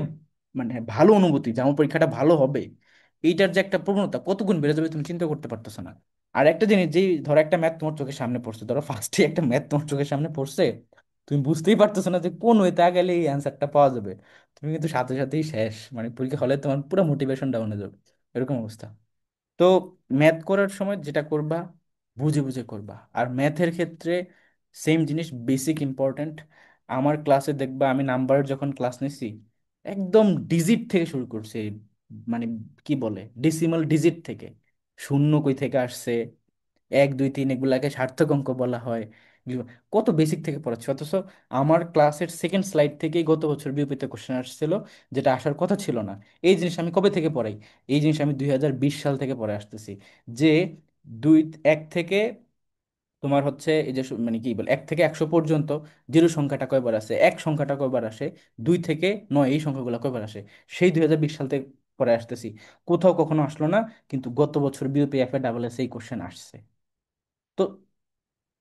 মানে ভালো অনুভূতি যে আমার পরীক্ষাটা ভালো হবে, এইটার যে একটা প্রবণতা কত গুণ বেড়ে যাবে তুমি চিন্তা করতে পারতেছো না। আর একটা জিনিস, যেই ধরো একটা ম্যাথ তোমার চোখের সামনে পড়ছে, ধরো ফার্স্টে একটা ম্যাথ তোমার চোখের সামনে পড়ছে, তুমি বুঝতেই পারতেছো না যে কোন ওয়েতে গেলে এই অ্যান্সারটা পাওয়া যাবে, তুমি কিন্তু সাথে সাথেই শেষ, মানে পরীক্ষা হলে তোমার পুরো মোটিভেশন ডাউন হয়ে যাবে, এরকম অবস্থা। তো ম্যাথ করার সময় যেটা করবা, বুঝে বুঝে করবা। আর ম্যাথের ক্ষেত্রে সেম জিনিস, বেসিক ইম্পর্ট্যান্ট। আমার ক্লাসে দেখবা আমি নাম্বারের যখন ক্লাস নিছি, একদম ডিজিট থেকে শুরু করছি, মানে কি বলে ডেসিমাল ডিজিট থেকে, শূন্য কই থেকে আসছে, 1 2 3 এগুলাকে সার্থক অঙ্ক বলা হয়, এগুলো কত বেসিক থেকে পড়াচ্ছি। অথচ আমার ক্লাসের সেকেন্ড স্লাইড থেকেই গত বছর বিউপিতে কোশ্চেন আসছিল, যেটা আসার কথা ছিল না। এই জিনিস আমি কবে থেকে পড়াই? এই জিনিস আমি 2020 সাল থেকে পড়ে আসতেছি। যে দুই, এক থেকে তোমার হচ্ছে এই যে মানে কি বলে 1 থেকে 100 পর্যন্ত জিরো সংখ্যাটা কয়বার আসে, এক সংখ্যাটা কয়বার আসে, 2 থেকে 9 এই সংখ্যাগুলো কয়বার আসে, সেই 2020 সাল থেকে পড়ে আসতেছি। কোথাও কখনো আসলো না, কিন্তু গত বছর বিউপিএফ এ ডাবল এস এই কোশ্চেন আসছে। তো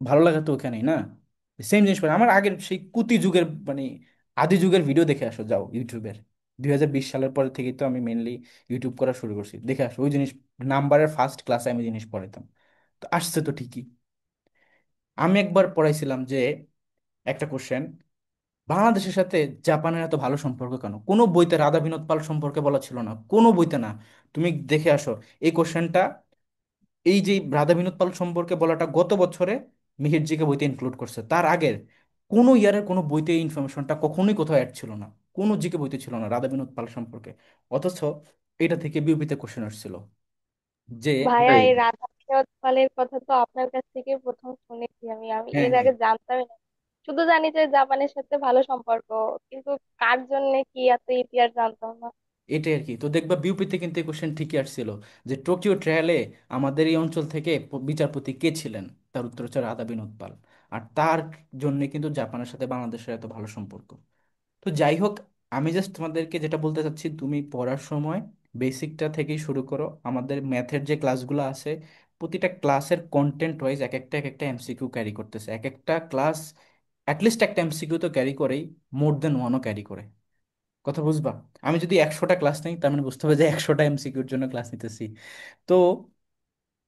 ভালো লাগা তো ওখানেই না। সেম জিনিস পড়ে আমার আগের সেই কুতি যুগের মানে আদি যুগের ভিডিও দেখে আসো যাও ইউটিউবের। 2020 সালের পরে থেকেই তো আমি মেনলি ইউটিউব করা শুরু করছি, দেখে আসো ওই জিনিস। নাম্বারের ফার্স্ট ক্লাসে আমি জিনিস পড়াইতাম, তো আসছে তো ঠিকই। আমি একবার পড়াইছিলাম যে একটা কোশ্চেন, বাংলাদেশের সাথে জাপানের এত ভালো সম্পর্ক কেন? কোনো বইতে রাধা বিনোদ পাল সম্পর্কে বলা ছিল না, কোনো বইতে না। তুমি দেখে আসো এই কোশ্চেনটা, এই যে রাধা বিনোদ পাল সম্পর্কে বলাটা গত বছরে মিহির বইতে ইনক্লুড করছে। তার আগের কোনো ইয়ারের কোনো বইতে এই ইনফরমেশনটা কখনোই কোথাও অ্যাড ছিল না, কোনো জিকে বইতে ছিল না রাধা বিনোদ পাল সম্পর্কে। অথচ এটা থেকে বিউপিতে কোশ্চেন আসছিল যে ভাইয়া, এই এই রাধা ফলের কথা তো আপনার কাছ থেকে প্রথম শুনেছি। আমি আমি হ্যাঁ এর হ্যাঁ, আগে জানতামই না। শুধু জানি যে জাপানের সাথে ভালো সম্পর্ক, কিন্তু কার জন্য কি এত ইতিহাস জানতাম না। এটাই আর কি। তো দেখবা বিউপিতে কিন্তু এই কোশ্চেন ঠিকই আসছিল, যে টোকিও ট্রায়ালে আমাদের এই অঞ্চল থেকে বিচারপতি কে ছিলেন, তার উত্তর হচ্ছে রাধা বিনোদ পাল। আর তার জন্য কিন্তু জাপানের সাথে বাংলাদেশের এত ভালো সম্পর্ক। তো যাই হোক, আমি জাস্ট তোমাদেরকে যেটা বলতে চাচ্ছি, তুমি পড়ার সময় বেসিকটা থেকেই শুরু করো। আমাদের ম্যাথের যে ক্লাসগুলো আছে, প্রতিটা ক্লাসের কন্টেন্ট ওয়াইজ এক একটা এমসিকিউ ক্যারি করতেছে, এক একটা ক্লাস অ্যাটলিস্ট একটা এমসিকিউ তো ক্যারি করেই, মোর দেন ওয়ানও ক্যারি করে। কথা বুঝবা? আমি যদি 100টা ক্লাস নিই, তার মানে বুঝতে হবে যে 100টা এমসিকিউর জন্য ক্লাস নিতেছি। তো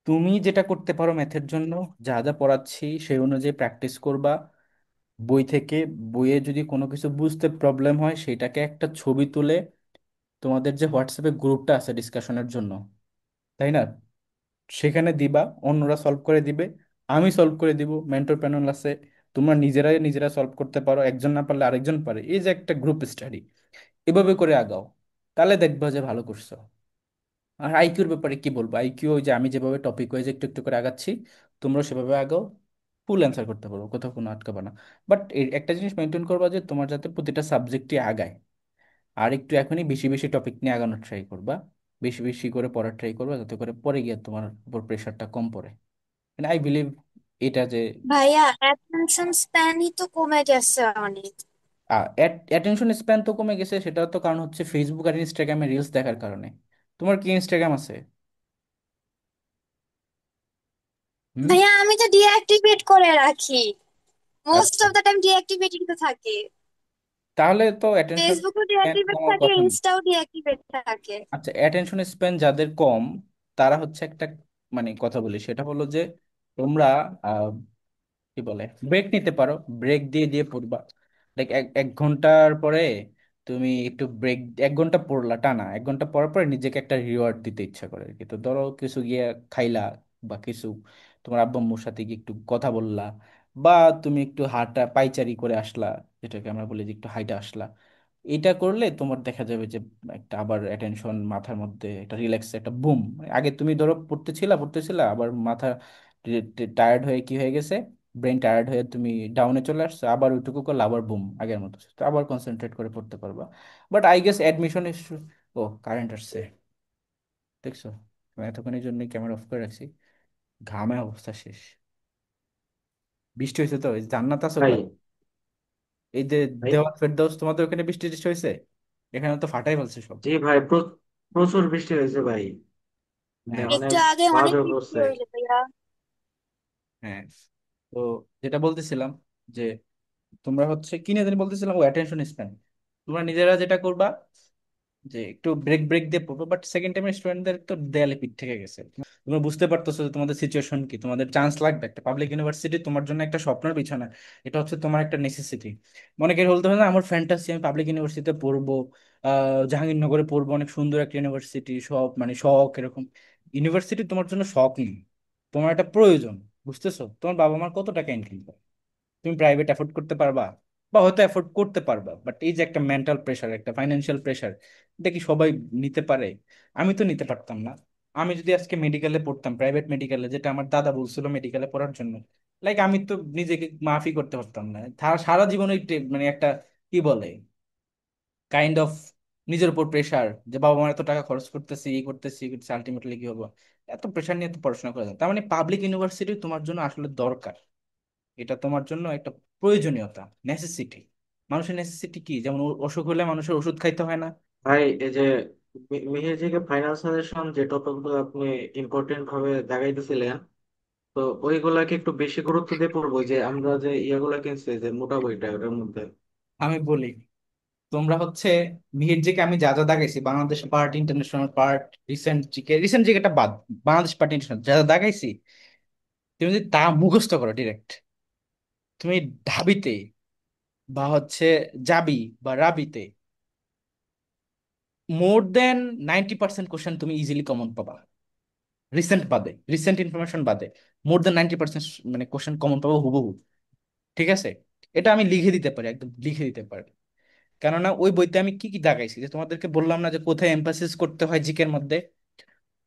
তুমি যেটা করতে পারো ম্যাথের জন্য, যা যা পড়াচ্ছি সেই অনুযায়ী প্র্যাকটিস করবা বই থেকে। বইয়ে যদি কোনো কিছু বুঝতে প্রবলেম হয়, সেটাকে একটা ছবি তুলে তোমাদের যে হোয়াটসঅ্যাপে গ্রুপটা আছে ডিসকাশনের জন্য, তাই না, সেখানে দিবা, অন্যরা সলভ করে দিবে, আমি সলভ করে দিব, মেন্টর প্যানেল আছে, তোমরা নিজেরাই নিজেরা সলভ করতে পারো, একজন না পারলে আরেকজন পারে, এই যে একটা গ্রুপ স্টাডি, এভাবে করে আগাও, তাহলে দেখবা যে ভালো করছো। আর আইকিউর ব্যাপারে কি বলবো? আইকিউ ওই যে আমি যেভাবে টপিক ওয়াইজ একটু একটু করে আগাচ্ছি, তোমরা সেভাবে আগাও। ফুল অ্যান্সার করতে পারবো, কোথাও কোনো আটকাবে না। বাট একটা জিনিস মেনটেন করবা যে তোমার যাতে প্রতিটা সাবজেক্টই আগায়। আর একটু এখনই বেশি বেশি টপিক নিয়ে আগানোর ট্রাই করবা, বেশি বেশি করে পড়ার ট্রাই করবা, যাতে করে পরে গিয়ে তোমার উপর প্রেশারটা কম পড়ে। মানে আই বিলিভ এটা যে ভাইয়া অ্যাটেনশন স্প্যানই তো কমে গেছে অনেক। অ্যাটেনশন স্প্যান তো কমে গেছে, সেটা তো কারণ হচ্ছে ফেসবুক আর ইনস্টাগ্রামে রিলস দেখার কারণে। তোমার কি ইনস্টাগ্রাম আছে? হুম। ভাইয়া আমি তো ডিঅ্যাক্টিভেট করে রাখি, মোস্ট আচ্ছা, অফ দ্য টাইম ডিঅ্যাক্টিভেটই তো থাকে। তাহলে তো অ্যাটেনশন ফেসবুকও স্প্যান ডিঅ্যাক্টিভেট কমার থাকে, কথা না। ইনস্টাও ডিঅ্যাক্টিভেট থাকে। আচ্ছা, অ্যাটেনশন স্প্যান যাদের কম, তারা হচ্ছে একটা মানে কথা বলি, সেটা হলো যে তোমরা কি বলে ব্রেক নিতে পারো, ব্রেক দিয়ে দিয়ে পড়বা। লাইক এক এক ঘন্টার পরে তুমি একটু ব্রেক, 1 ঘন্টা পড়লা টানা, 1 ঘন্টা পর পরে নিজেকে একটা রিওয়ার্ড দিতে ইচ্ছা করে আর কি। তো ধরো কিছু গিয়ে খাইলা, বা কিছু তোমার আব্বু আম্মুর সাথে গিয়ে একটু কথা বললা, বা তুমি একটু হাঁটা পাইচারি করে আসলা, যেটাকে আমরা বলি যে একটু হাইটা আসলা। এটা করলে তোমার দেখা যাবে যে একটা আবার অ্যাটেনশন মাথার মধ্যে একটা রিল্যাক্স, একটা বুম। আগে তুমি ধরো পড়তেছিলা পড়তেছিলা, আবার মাথা টায়ার্ড হয়ে কি হয়ে গেছে, ব্রেন টায়ার্ড হয়ে তুমি ডাউনে চলে আসছো, আবার ওইটুকু করলে আবার বুম আগের মতো, তো আবার কনসেন্ট্রেট করে পড়তে পারবা। But I guess admission issue. ও, কারেন্ট আসছে, দেখছো? আমি এতক্ষণের জন্য ক্যামেরা অফ করে রাখছি, ঘামে অবস্থা শেষ। বৃষ্টি হয়েছে তো, এই যে জান্নাত আছো ভাই কয়? এই যে ভাই দেওয়াল ফেরদৌস, তোমাদের ওখানে বৃষ্টি টিষ্টি হয়েছে? এখানে তো ফাটাই ফেলছে সব। জি ভাই, প্রচুর বৃষ্টি হয়েছে ভাই। মানে হ্যাঁ, অনেক একটু আগে অনেক বাজে বৃষ্টি অবস্থা। হইলো ভাইয়া। হ্যাঁ। তো যেটা বলতেছিলাম যে তোমরা হচ্ছে কি নিয়ে জানি বলতেছিলাম, ও অ্যাটেনশন স্প্যান। তোমরা নিজেরা যেটা করবা যে একটু ব্রেক ব্রেক দিয়ে পড়বো, বাট সেকেন্ড টাইমের স্টুডেন্টদের তো দেয়ালে পিঠ থেকে গেছে। তোমরা বুঝতে পারতেছো যে তোমাদের সিচুয়েশন কি, তোমাদের চান্স লাগবে একটা পাবলিক ইউনিভার্সিটি তোমার জন্য একটা স্বপ্নের বিছানা। এটা হচ্ছে তোমার একটা নেসেসিটি। মনে করে বলতে হবে না আমার ফ্যান্টাসি আমি পাবলিক ইউনিভার্সিটিতে পড়বো, জাহাঙ্গীরনগরে পড়বো, অনেক সুন্দর একটা ইউনিভার্সিটি, সব মানে শখ এরকম। ইউনিভার্সিটি তোমার জন্য শখ নেই, তোমার একটা প্রয়োজন। বুঝতেছো? তোমার বাবা মার কত টাকা ইনকাম, তুমি প্রাইভেট অ্যাফোর্ড করতে পারবা? বা হয়তো অ্যাফোর্ড করতে পারবা, বাট এই যে একটা মেন্টাল প্রেশার, একটা ফাইন্যান্সিয়াল প্রেশার, এটা কি সবাই নিতে পারে? আমি তো নিতে পারতাম না। আমি যদি আজকে মেডিকেলে পড়তাম, প্রাইভেট মেডিকেলে, যেটা আমার দাদা বলছিল মেডিকেলে পড়ার জন্য, লাইক আমি তো নিজেকে মাফই করতে পারতাম না। সারা জীবন ওই মানে একটা কি বলে কাইন্ড অফ নিজের উপর প্রেশার, যে বাবা মার এত টাকা খরচ করতেছি, এই করতেছি আলটিমেটলি কি হবো, এত প্রেশার নিয়ে তো পড়াশোনা করা যায়। তার মানে পাবলিক ইউনিভার্সিটি তোমার জন্য আসলে দরকার। এটা তোমার জন্য একটা প্রয়োজনীয়তা, নেসেসিটি। মানুষের নেসেসিটি কি, যেমন অসুখ হলে মানুষের ওষুধ খাইতে হয় না? ভাই এই যে মিহির থেকে ফাইনাল সাজেশন যে টপিক গুলো আপনি ইম্পর্টেন্ট ভাবে দাগাই দিছিলেন, তো ওইগুলাকে একটু বেশি গুরুত্ব দিয়ে পড়বো, যে আমরা যে ইয়েগুলা কিনছি যে মোটা বইটা ওটার মধ্যে। আমি বলি, তোমরা হচ্ছে মিহির জিকে আমি যা যা দাগাইছি, Bangladesh part, international part, recent জিকেটা বাদ, বাংলাদেশ পার্ট ইন্টারন্যাশনাল যা যা দাগাইছি, তুমি যদি তা মুখস্থ করো ডিরেক্ট, তুমি ঢাবিতে বা হচ্ছে জাবি বা রাবিতে মোর দেন 90% কোশ্চেন তুমি ইজিলি কমন পাবা। রিসেন্ট বাদে, রিসেন্ট ইনফরমেশন বাদে মোর দেন 90% মানে কোশ্চেন কমন পাবো হুবহু। ঠিক আছে? এটা আমি লিখে দিতে পারি, একদম লিখে দিতে পারি। কেননা ওই বইতে আমি কি কি দাগাইছি, যে তোমাদেরকে বললাম না যে কোথায় এমফাসিস করতে হয় জিকের মধ্যে,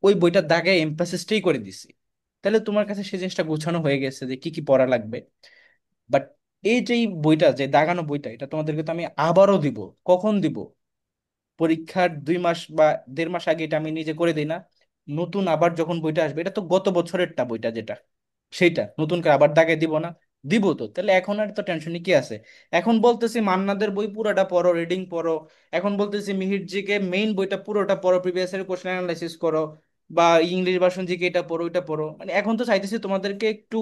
ওই বইটা দাগায় এমফাসিসটাই করে দিছি। তাহলে তোমার কাছে সেই জিনিসটা গোছানো হয়ে গেছে যে কি কি পড়া লাগবে। বাট এই যে এই বইটা, যে দাগানো বইটা, এটা তোমাদেরকে তো আমি আবারও দিব। কখন দিব? পরীক্ষার 2 মাস বা 1.5 মাস আগে এটা আমি নিজে করে দিই না? নতুন আবার যখন বইটা আসবে, এটা তো গত বছরেরটা বইটা যেটা, সেইটা নতুন করে আবার দাগে দিব না? দিব তো। তাহলে এখন আর তো টেনশনই কি আছে? এখন বলতেছি মান্নাদের বই পুরোটা পড়ো, রিডিং পড়ো। এখন বলতেছি মিহির জিকে মেইন বইটা পুরোটা পড়ো, প্রিভিয়াস এর কোশ্চেন অ্যানালাইসিস করো, বা ইংলিশ ভার্সন জিকে এটা পড়ো ওইটা পড়ো। মানে এখন তো চাইতেছি তোমাদেরকে একটু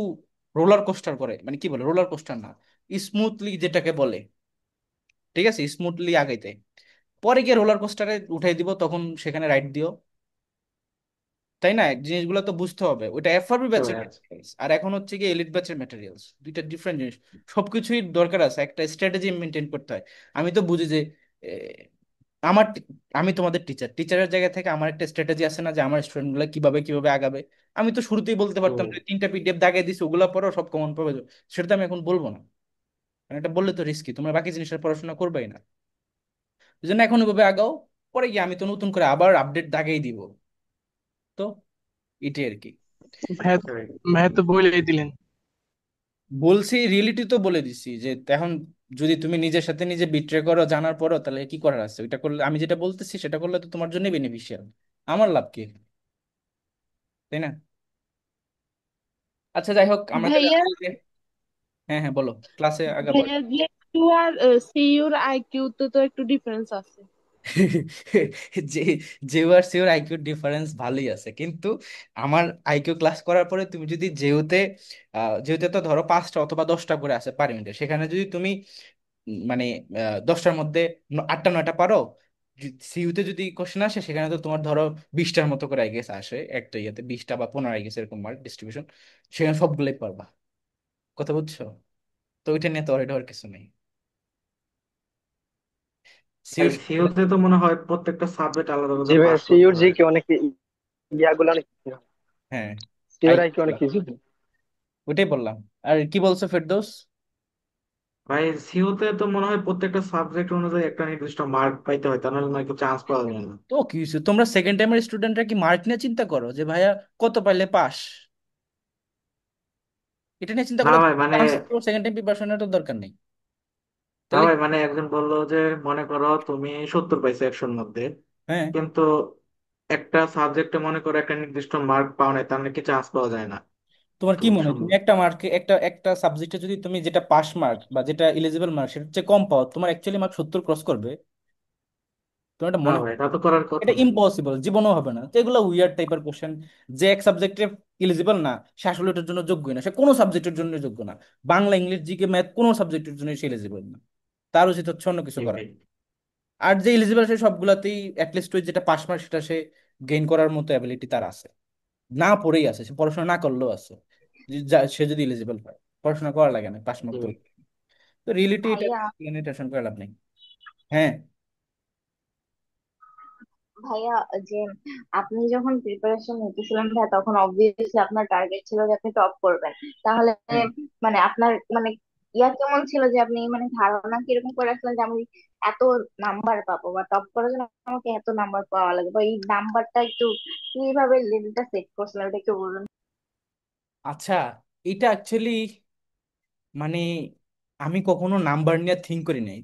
রোলার কোস্টার করে, মানে কি বলে রোলার কোস্টার না, স্মুথলি যেটাকে বলে, ঠিক আছে, স্মুথলি আগাইতে। পরে গিয়ে রোলার কোস্টারে উঠাই দিব, তখন সেখানে রাইড দিও। তাই না? জিনিসগুলো তো বুঝতে হবে, ওইটা এফআরবি তো ব্যাচের ম্যাটেরিয়ালস, আর এখন হচ্ছে কি এলিট ব্যাচের ম্যাটেরিয়ালস, দুইটা ডিফারেন্ট জিনিস। সবকিছুই দরকার আছে, একটা স্ট্র্যাটেজি মেনটেন করতে হয়। আমি তো বুঝি যে এ, আমার আমি তোমাদের টিচার, টিচারের জায়গা থেকে আমার একটা স্ট্র্যাটেজি আছে না, যে আমার স্টুডেন্ট গুলো কিভাবে কিভাবে আগাবে। আমি তো শুরুতেই বলতে পারতাম যে 3টা পিডিএফ দাগিয়ে দিছি, ওগুলো পড়ো, সব কমন পাবে। সেটা তো আমি এখন বলবো না, কারণ এটা বললে তো রিস্কি, তোমরা বাকি জিনিসের পড়াশোনা করবেই না। এই জন্য এখন ওইভাবে আগাও, পরে গিয়ে আমি তো নতুন করে আবার আপডেট দাগিয়ে দিব। তো এটাই আর কি। ভাইয়া, তো ভাইয়া তো বলেই দিলেন। বলছি, রিয়েলিটি তো বলে দিছি যে এখন যদি তুমি নিজের সাথে নিজে বিট্রে করো জানার পরও, তাহলে কি করার আছে? ওইটা করলে, আমি যেটা বলতেছি সেটা করলে তো তোমার জন্য বেনিফিশিয়াল। আমার লাভ কি, তাই না? আচ্ছা, যাই হোক, আমরা তাহলে ভাইয়া আজকে, হ্যাঁ হ্যাঁ বলো, ক্লাসে আগাবো। ভাইয়া যে টু আর সিইউর আইকিউ তে তো একটু ডিফারেন্স আছে। যে জেউ আর সিওর আইকিউ ডিফারেন্স ভালোই আছে, কিন্তু আমার আইকিউ ক্লাস করার পরে তুমি যদি জেউতে, যেহেতু তো ধরো 5টা অথবা 10টা করে আছে পার মিনিটে, সেখানে যদি তুমি মানে 10টার মধ্যে 8টা 9টা পারো, সিইউতে যদি কোশ্চেন আসে সেখানে তো তোমার ধরো 20টার মতো করে আই গেস আসে একটা ইয়েতে, 20টা বা 15 আই গেস এরকম মার্ক ডিস্ট্রিবিউশন, সেখানে সবগুলোই পারবা। কথা বুঝছো? তো ওইটা নিয়ে তো আর কিছু নেই। ভাই সিইউ, সিওতে তো মনে হয় প্রত্যেকটা সাবজেক্ট আলাদা জি আলাদা ভাই, পাস করতে সিইউর হয়। জিকে অনেক ইয়াগুলো অনেক হ্যাঁ, সিইউর আইকিউ আইকিউ, অনেক কিছু। ওইটাই বললাম। আর কি বলছো ফেরদৌস? ভাই সিওতে তো মনে হয় প্রত্যেকটা সাবজেক্ট অনুযায়ী একটা নির্দিষ্ট মার্ক পাইতে হয়, তা নাহলে নাকি চান্স পাওয়া যায় না। তো কি হয়েছে, তোমরা সেকেন্ড টাইমের স্টুডেন্টরা কি মার্ক নিয়ে চিন্তা করো যে ভাইয়া কত পাইলে পাস? এটা নিয়ে চিন্তা না করলে ভাই মানে, চান্স, সেকেন্ড টাইম প্রিপারেশনের তো দরকার নেই। না তাহলে ভাই মানে একজন বললো যে মনে করো তুমি 70 পাইছো 100-র মধ্যে, হ্যাঁ, কিন্তু একটা সাবজেক্টে মনে করো একটা নির্দিষ্ট মার্ক পাও নাই, তার নাকি চান্স পাওয়া যায় না। তোমার তো কি মনে হয় তুমি একটা মার্কে, একটা একটা সাবজেক্টে যদি তুমি যেটা পাস মার্ক বা যেটা এলিজিবল মার্ক সেটা চেয়ে কম পাও, তোমার অ্যাকচুয়ালি মার্ক 70 ক্রস করবে? তোমার এটা না মনে হয়? ভাই তা তো করার কথা এটা না। ইম্পসিবল, জীবনও হবে না। তো এগুলো উইয়ার্ড টাইপের কোশ্চেন। যে এক সাবজেক্টে এলিজিবল না, সে আসলে ওটার জন্য যোগ্যই না, সে কোনো সাবজেক্টের জন্য যোগ্য না। বাংলা, ইংলিশ, জিকে, ম্যাথ কোনো সাবজেক্টের জন্য সে এলিজিবল না। তার উচিত হচ্ছে অন্য কিছু জি করা। ভাই। আর যে এলিজিবল সে সবগুলাতেই অ্যাটলিস্ট ওই যেটা পাস মার্ক সেটা সে গেইন করার মতো অ্যাবিলিটি তার আছে। না পড়েই আছে, সে পড়াশোনা না করলেও আছে। সে যদি এলিজিবল হয়, পড়াশোনা করা লাগে না, পাস জি মার্ক তো। ভাই। তো রিয়েলিটি এটা ভাইয়া টেনশন করে লাভ নেই। হ্যাঁ। ভাইয়া যে আপনি যখন প্রিপারেশন নিতেছিলেন ভাইয়া, তখন অবভিয়াসলি আপনার টার্গেট ছিল যে আপনি টপ করবেন। তাহলে হ্যাঁ, মানে আপনার মানে ইয়া কেমন ছিল, যে আপনি মানে ধারণা কিরকম করে আসলেন যে আমি এত নাম্বার পাবো বা টপ করার জন্য আমাকে এত নাম্বার পাওয়া লাগবে, বা এই নাম্বারটা একটু কিভাবে লেভেলটা সেট করছিলেন ওটা একটু বলুন। আচ্ছা, এটা অ্যাকচুয়ালি মানে আমি কখনো নাম্বার নিয়ে থিঙ্ক করি নাই।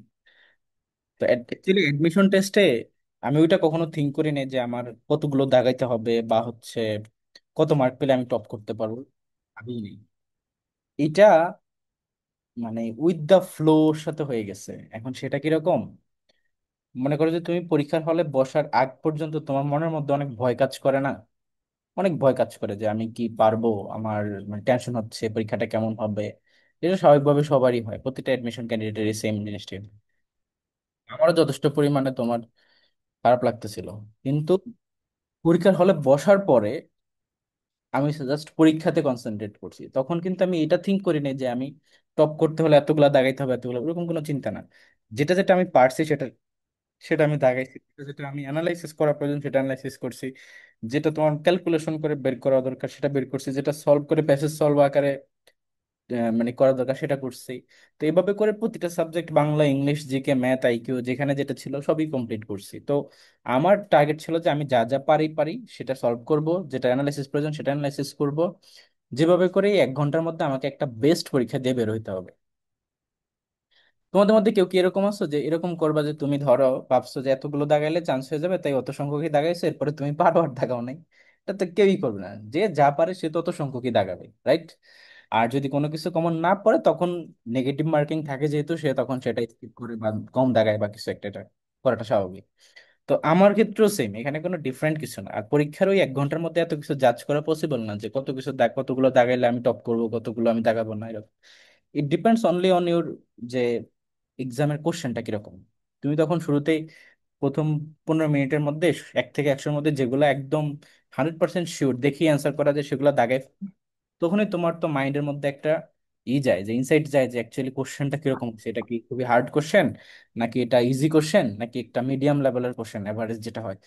তো অ্যাকচুয়ালি অ্যাডমিশন টেস্টে আমি ওইটা কখনো থিঙ্ক করি নাই যে আমার কতগুলো দাগাইতে হবে বা হচ্ছে কত মার্ক পেলে আমি টপ করতে পারবো। আমি নেই, এটা মানে উইথ দ্য ফ্লোর সাথে হয়ে গেছে। এখন সেটা কিরকম, মনে করো যে তুমি পরীক্ষার হলে বসার আগ পর্যন্ত তোমার মনের মধ্যে অনেক ভয় কাজ করে না? অনেক ভয় কাজ করে যে আমি কি পারবো, আমার মানে টেনশন হচ্ছে পরীক্ষাটা কেমন হবে। এটা স্বাভাবিকভাবে সবারই হয়, প্রতিটা অ্যাডমিশন ক্যান্ডিডেটের সেম জিনিসটি। আমারও যথেষ্ট পরিমাণে তোমার খারাপ লাগতেছিল, কিন্তু পরীক্ষার হলে বসার পরে আমি জাস্ট পরীক্ষাতে কনসেন্ট্রেট করছি। তখন কিন্তু আমি এটা থিঙ্ক করি নাই যে আমি টপ করতে হলে এতগুলা দাগাইতে হবে, এতগুলো, এরকম কোনো চিন্তা না। যেটা যেটা আমি পারছি সেটা সেটা আমি দাগাইছি, যেটা যেটা আমি অ্যানালাইসিস করা প্রয়োজন সেটা অ্যানালাইসিস করছি, যেটা তোমার ক্যালকুলেশন করে বের করা দরকার সেটা বের করছি, যেটা সলভ করে প্যাসেজ সলভ আকারে মানে করা দরকার সেটা করছি। তো এইভাবে করে প্রতিটা subject, Bangla, English, GK, math, IQ, যেখানে যেটা ছিল সবই কমপ্লিট করছি। তো আমার টার্গেট ছিল যে আমি যা যা পারি পারি সেটা সলভ করব, যেটা অ্যানালাইসিস প্রয়োজন সেটা অ্যানালাইসিস করব। যেভাবে করে এই 1 ঘন্টার মধ্যে আমাকে একটা বেস্ট পরীক্ষা দিয়ে বের হইতে হবে। তোমাদের মধ্যে কেউ কি এরকম আছো যে এরকম করবা যে তুমি ধরো ভাবছো যে এতগুলো দাগাইলে চান্স হয়ে যাবে, তাই অত সংখ্যকই দাগাইছো, এরপরে তুমি পারো আর দাগাও নাই? এটা তো কেউই করবে না। যে যা পারে সে তত সংখ্যকই দাগাবে, রাইট? আর যদি কোনো কিছু কমন না পড়ে, তখন নেগেটিভ মার্কিং থাকে যেহেতু, সে তখন সেটা স্কিপ করে বা কম দাগায় বা কিছু একটা, এটা করাটা স্বাভাবিক। তো আমার ক্ষেত্রেও সেম, এখানে কোনো ডিফারেন্ট কিছু না। আর পরীক্ষার ওই 1 ঘন্টার মধ্যে এত কিছু জাজ করা পসিবল না যে কত কিছু কতগুলো দাগাইলে আমি টপ করবো, কতগুলো আমি দাগাবো না, এরকম। It depends only on your, যে এক্সামের কোশ্চেনটা কিরকম। তুমি তখন শুরুতেই প্রথম 15 মিনিটের মধ্যে 1 থেকে 100-র মধ্যে যেগুলো একদম 100% শিওর দেখি অ্যান্সার করা যায় সেগুলো দাগাই, তখনই তোমার তো মাইন্ডের মধ্যে একটা যায়, যে ইনসাইট যায় যে অ্যাকচুয়ালি কোশ্চেনটা কিরকম হচ্ছে, এটা কি খুবই হার্ড কোশ্চেন, নাকি এটা ইজি কোশ্চেন, নাকি একটা মিডিয়াম লেভেলের কোশ্চেন, এভারেজ যেটা হয়।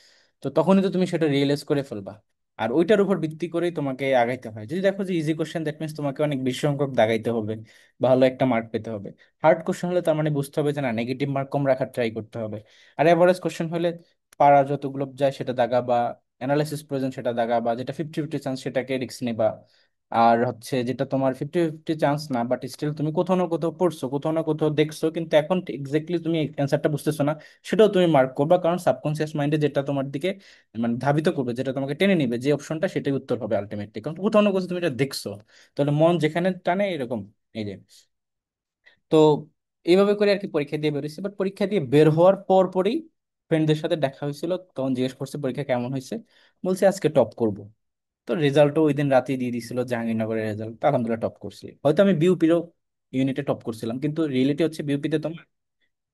তো তখনই তো তুমি সেটা রিয়েলাইজ করে ফেলবা। আর ওইটার উপর ভিত্তি করেই তোমাকে আগাইতে হয়। যদি দেখো যে ইজি কোশ্চেন, দ্যাট মিনস তোমাকে অনেক বেশি সংখ্যক দাগাইতে হবে, ভালো একটা মার্ক পেতে হবে। হার্ড কোশ্চেন হলে তার মানে বুঝতে হবে যে না, নেগেটিভ মার্ক কম রাখার ট্রাই করতে হবে। আর এভারেজ কোশ্চেন হলে পারা যতগুলো যায় সেটা দাগা, বা অ্যানালাইসিস প্রয়োজন সেটা দাগা, বা যেটা 50-50 চান্স সেটাকে রিস্ক নেবা। আর হচ্ছে যেটা তোমার 50-50 চান্স না, বাট স্টিল তুমি কোথাও না কোথাও পড়ছো, কোথাও না কোথাও দেখছো, কিন্তু এখন এক্স্যাক্টলি তুমি অ্যান্সারটা বুঝতেছো না, সেটাও তুমি মার্ক করবা, কারণ সাবকনসিয়াস মাইন্ডে যেটা তোমার দিকে মানে ধাবিত করবে, যেটা তোমাকে টেনে নিবে, যে অপশনটা, সেটাই উত্তর হবে আলটিমেটলি, কারণ কোথাও না কোথাও তুমি এটা দেখছো। তাহলে মন যেখানে টানে এরকম। এই যে, তো এইভাবে করে আর কি পরীক্ষা দিয়ে বেরোইছি, বাট পরীক্ষা দিয়ে বের হওয়ার পর পরই ফ্রেন্ডদের সাথে দেখা হয়েছিল, তখন জিজ্ঞেস করছে পরীক্ষা কেমন হয়েছে, বলছে আজকে টপ করব। তো রেজাল্টও ওই দিন রাতেই দিয়ে দিছিল, জাহাঙ্গীরনগরের রেজাল্ট, তো আলহামদুলিল্লাহ টপ করছি। হয়তো আমি বিউপিরও ইউনিটে টপ করছিলাম, কিন্তু রিয়েলিটি হচ্ছে বিউপিতে তো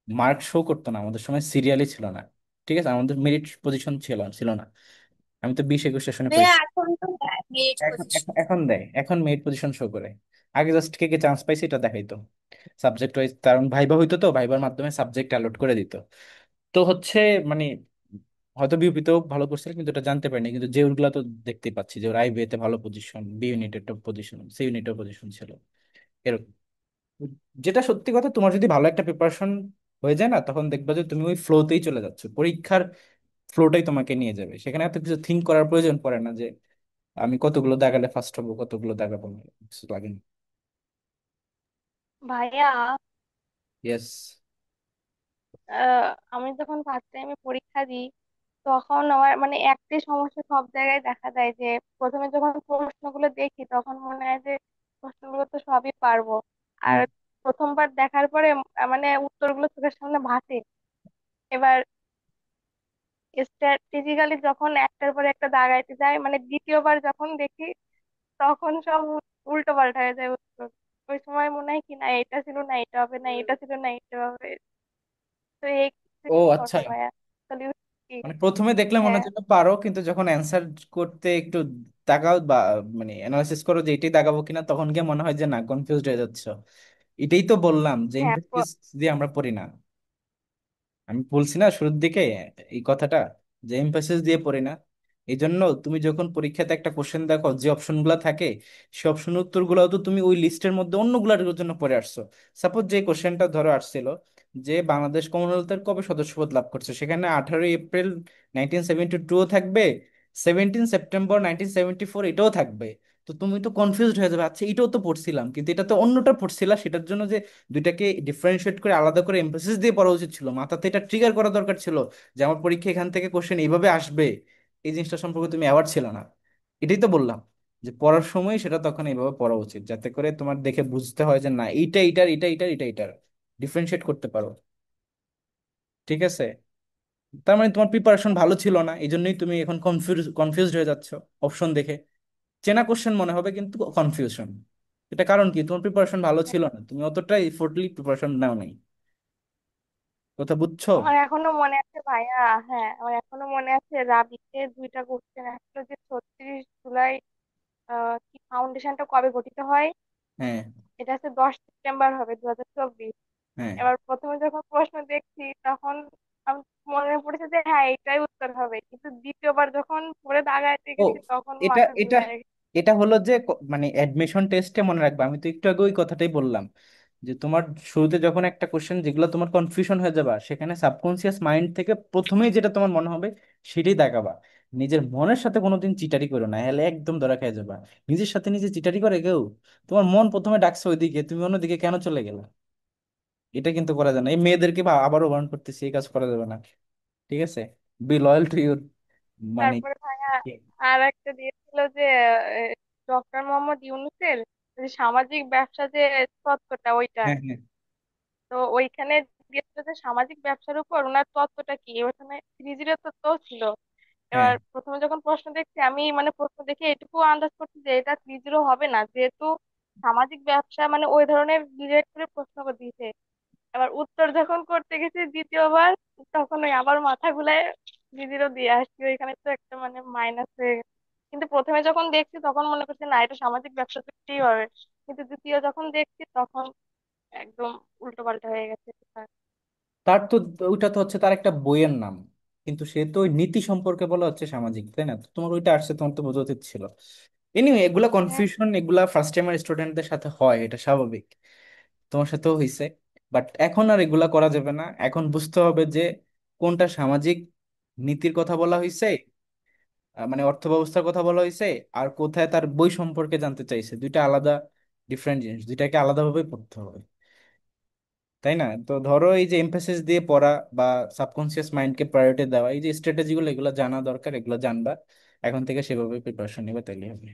মার্ক শো করতো না, আমাদের সময় সিরিয়ালই ছিল না। ঠিক আছে, আমাদের মেরিট পজিশন ছিল ছিল না। আমি তো 20-21 সেশনে ভাইয়া পড়েছি। এখন তো মেরিট এখন পজিশন। এখন এখন দেয়, এখন মেরিট পজিশন শো করে। আগে জাস্ট কে কে চান্স পাইছে এটা দেখাইতো সাবজেক্ট ওয়াইজ, কারণ ভাইবা হইতো, তো ভাইবার মাধ্যমে সাবজেক্ট অ্যালট করে দিত। তো হচ্ছে মানে হয়তো বিউপিতেও ভালো করছিল, কিন্তু এটা জানতে পারিনি, কিন্তু যে ওগুলা তো দেখতেই পাচ্ছি যে ওর আইবিএ তে ভালো পজিশন, বি ইউনিটের টপ পজিশন, সি ইউনিটের পজিশন ছিল এরকম। যেটা সত্যি কথা, তোমার যদি ভালো একটা প্রিপারেশন হয়ে যায় না, তখন দেখবা যে তুমি ওই ফ্লোতেই চলে যাচ্ছ, পরীক্ষার ফ্লোটাই তোমাকে নিয়ে যাবে, সেখানে এত কিছু থিঙ্ক করার প্রয়োজন পড়ে না যে আমি কতগুলো দাগালে ফার্স্ট হবো, কতগুলো দাগাবো না, কিছু লাগে না। ভাইয়া, ইয়েস। আমি যখন ফার্স্ট টাইমে পরীক্ষা দিই, তখন আমার মানে একটাই সমস্যা সব জায়গায় দেখা যায় যে প্রথমে যখন প্রশ্নগুলো দেখি তখন মনে হয় যে প্রশ্নগুলো তো সবই পারবো। আর প্রথমবার দেখার পরে মানে উত্তরগুলো চোখের সামনে ভাসে। এবার স্ট্র্যাটেজিক্যালি যখন একটার পর একটা দাগাইতে যায়, মানে দ্বিতীয়বার যখন দেখি, তখন সব উল্টো পাল্টা হয়ে যায় উত্তর। ওই সময় মনে হয় কি, না এটা ছিল, না এটা হবে, না এটা ছিল, না এটা হবে। তো এই ও কি আচ্ছা, করবো ভাইয়া? সলিউশন কি? মানে প্রথমে দেখলে মনে হ্যাঁ, হচ্ছে পারো, কিন্তু যখন অ্যান্সার করতে একটু তাকাও বা মানে অ্যানালাইসিস করো যে এটাই দাগাবো কিনা, তখন গিয়ে মনে হয় যে না, কনফিউজড হয়ে যাচ্ছ। এটাই তো বললাম যে হ্যাঁ, এমপিএস দিয়ে আমরা পড়ি না। আমি বলছি না শুরুর দিকে এই কথাটা, যে এমফাসিস দিয়ে পড়ি না। এই জন্য তুমি যখন পরীক্ষাতে একটা কোশ্চেন দেখো, যে অপশন গুলা থাকে, সে অপশনের উত্তর গুলাও তো তুমি ওই লিস্টের মধ্যে অন্যগুলোর জন্য পড়ে আসছো। সাপোজ যে কোশ্চেনটা ধরো আসছিল যে বাংলাদেশ কমনওয়েলথের কবে সদস্যপদ লাভ করছে, সেখানে 18 এপ্রিল 1972 থাকবে, 17 সেপ্টেম্বর 1974 এটাও থাকবে। তো তুমি তো কনফিউজড হয়ে যাবে, আচ্ছা এটাও তো পড়ছিলাম, কিন্তু এটা তো অন্যটা পড়ছিলাম, সেটার জন্য যে দুইটাকে ডিফারেন্সিয়েট করে আলাদা করে এমফাসিস দিয়ে পড়া উচিত ছিল, মাথাতে এটা ট্রিগার করা দরকার ছিল যে আমার পরীক্ষা এখান থেকে কোশ্চেন এইভাবে আসবে। এই জিনিসটা সম্পর্কে তুমি অ্যাওয়ার ছিল না। এটাই তো বললাম যে পড়ার সময় সেটা তখন এইভাবে পড়া উচিত, যাতে করে তোমার দেখে বুঝতে হয় যে না, এইটা এইটার, এটা এইটার ডিফারেন্সিয়েট করতে পারো। ঠিক আছে, তার মানে তোমার প্রিপারেশন ভালো ছিল না, এই জন্যই তুমি এখন কনফিউজড হয়ে যাচ্ছ অপশন দেখে। চেনা কোশ্চেন মনে হবে কিন্তু কনফিউশন। এটা কারণ কি, তোমার প্রিপারেশন ভালো ছিল না, তুমি অতটা এফোর্টলি প্রিপারেশন নাও নাই। কথা বুঝছো? আমার এখনো মনে আছে ভাইয়া। হ্যাঁ, আমার এখনো মনে আছে রাবিতে দুইটা কোশ্চেন আসলো যে 36 জুলাই কি ফাউন্ডেশনটা কবে গঠিত হয়। হ্যাঁ, এটা হচ্ছে 10 সেপ্টেম্বর হবে 2024। হ্যাঁ। এবার প্রথমে যখন প্রশ্ন দেখছি তখন আমি মনে পড়েছে যে হ্যাঁ এটাই উত্তর হবে, কিন্তু দ্বিতীয়বার যখন পরে দাগাইতে ও, গেছি তখন এটা মাথা এটা ঘুরে গেছে। এটা হলো যে মানে অ্যাডমিশন টেস্টে মনে রাখবে, আমি তো একটু আগে ওই কথাটাই বললাম যে তোমার শুরুতে যখন একটা কোশ্চেন যেগুলো তোমার কনফিউশন হয়ে যাবে, সেখানে সাবকনসিয়াস মাইন্ড থেকে প্রথমেই যেটা তোমার মনে হবে সেটাই দেখাবা। নিজের মনের সাথে কোনোদিন চিটারি করো না, হলে একদম ধরা খেয়ে যাবা। নিজের সাথে নিজে চিটারি করে কেউ? তোমার মন প্রথমে ডাকছে ওইদিকে, তুমি অন্যদিকে কেন চলে গেলে? এটা কিন্তু করা যায় না, এই মেয়েদেরকে বা আবারও বারণ করতেছি, এই কাজ করা যাবে না। ঠিক আছে, বি লয়াল টু ইউর মানে। তারপরে ভাইয়া আর একটা দিয়েছিল যে ডক্টর মোহাম্মদ ইউনূসের যে সামাজিক ব্যবসা যে তত্ত্বটা ওইটা। হ্যাঁ, হ্যাঁ, তো ওইখানে দিয়েছিল যে সামাজিক ব্যবসার উপর ওনার তত্ত্বটা কি, ওখানে 3-0 তত্ত্বও ছিল। হ্যাঁ। এবার প্রথমে যখন প্রশ্ন দেখছি, আমি মানে প্রশ্ন দেখে এটুকু আন্দাজ করছি যে এটা 3-0 হবে না, যেহেতু সামাজিক ব্যবসা মানে ওই ধরনের রিলেট করে প্রশ্ন করে দিয়েছে। এবার উত্তর যখন করতে গেছি দ্বিতীয়বার, তখন ওই আবার মাথা ঘুলায় 3-0 দিয়ে আসছি, ওইখানে তো একটা মানে মাইনাস হয়ে গেছে। কিন্তু প্রথমে যখন দেখছি তখন মনে করছি না এটা সামাজিক ব্যবসা থেকেই হবে, কিন্তু দ্বিতীয় যখন দেখছি তখন একদম উল্টো পাল্টা হয়ে গেছে। তার তো ওইটা তো হচ্ছে তার একটা বইয়ের নাম, কিন্তু সে তো ওই নীতি সম্পর্কে বলা হচ্ছে সামাজিক, তাই না? তো তোমার ওইটা আসছে, তোমার তো বোঝা উচিত ছিল। এনিওয়ে, এগুলা হ্যাঁ, কনফিউশন, এগুলা ফার্স্ট টাইমার স্টুডেন্টদের সাথে হয়, এটা স্বাভাবিক। তোমার সাথেও হয়েছে। বাট এখন আর এগুলা করা যাবে না, এখন বুঝতে হবে যে কোনটা সামাজিক নীতির কথা বলা হয়েছে, মানে অর্থ ব্যবস্থার কথা বলা হয়েছে, আর কোথায় তার বই সম্পর্কে জানতে চাইছে, দুইটা আলাদা ডিফারেন্ট জিনিস, দুইটাকে আলাদাভাবে পড়তে হবে। তাই না? তো ধরো এই যে এমফাসিস দিয়ে পড়া বা সাবকনসিয়াস মাইন্ডকে প্রায়োরিটি দেওয়া, এই যে স্ট্র্যাটেজি গুলো, এগুলো জানা দরকার, এগুলো জানবা। এখন থেকে সেভাবে প্রিপারেশন নিবে, তাইলে হবে।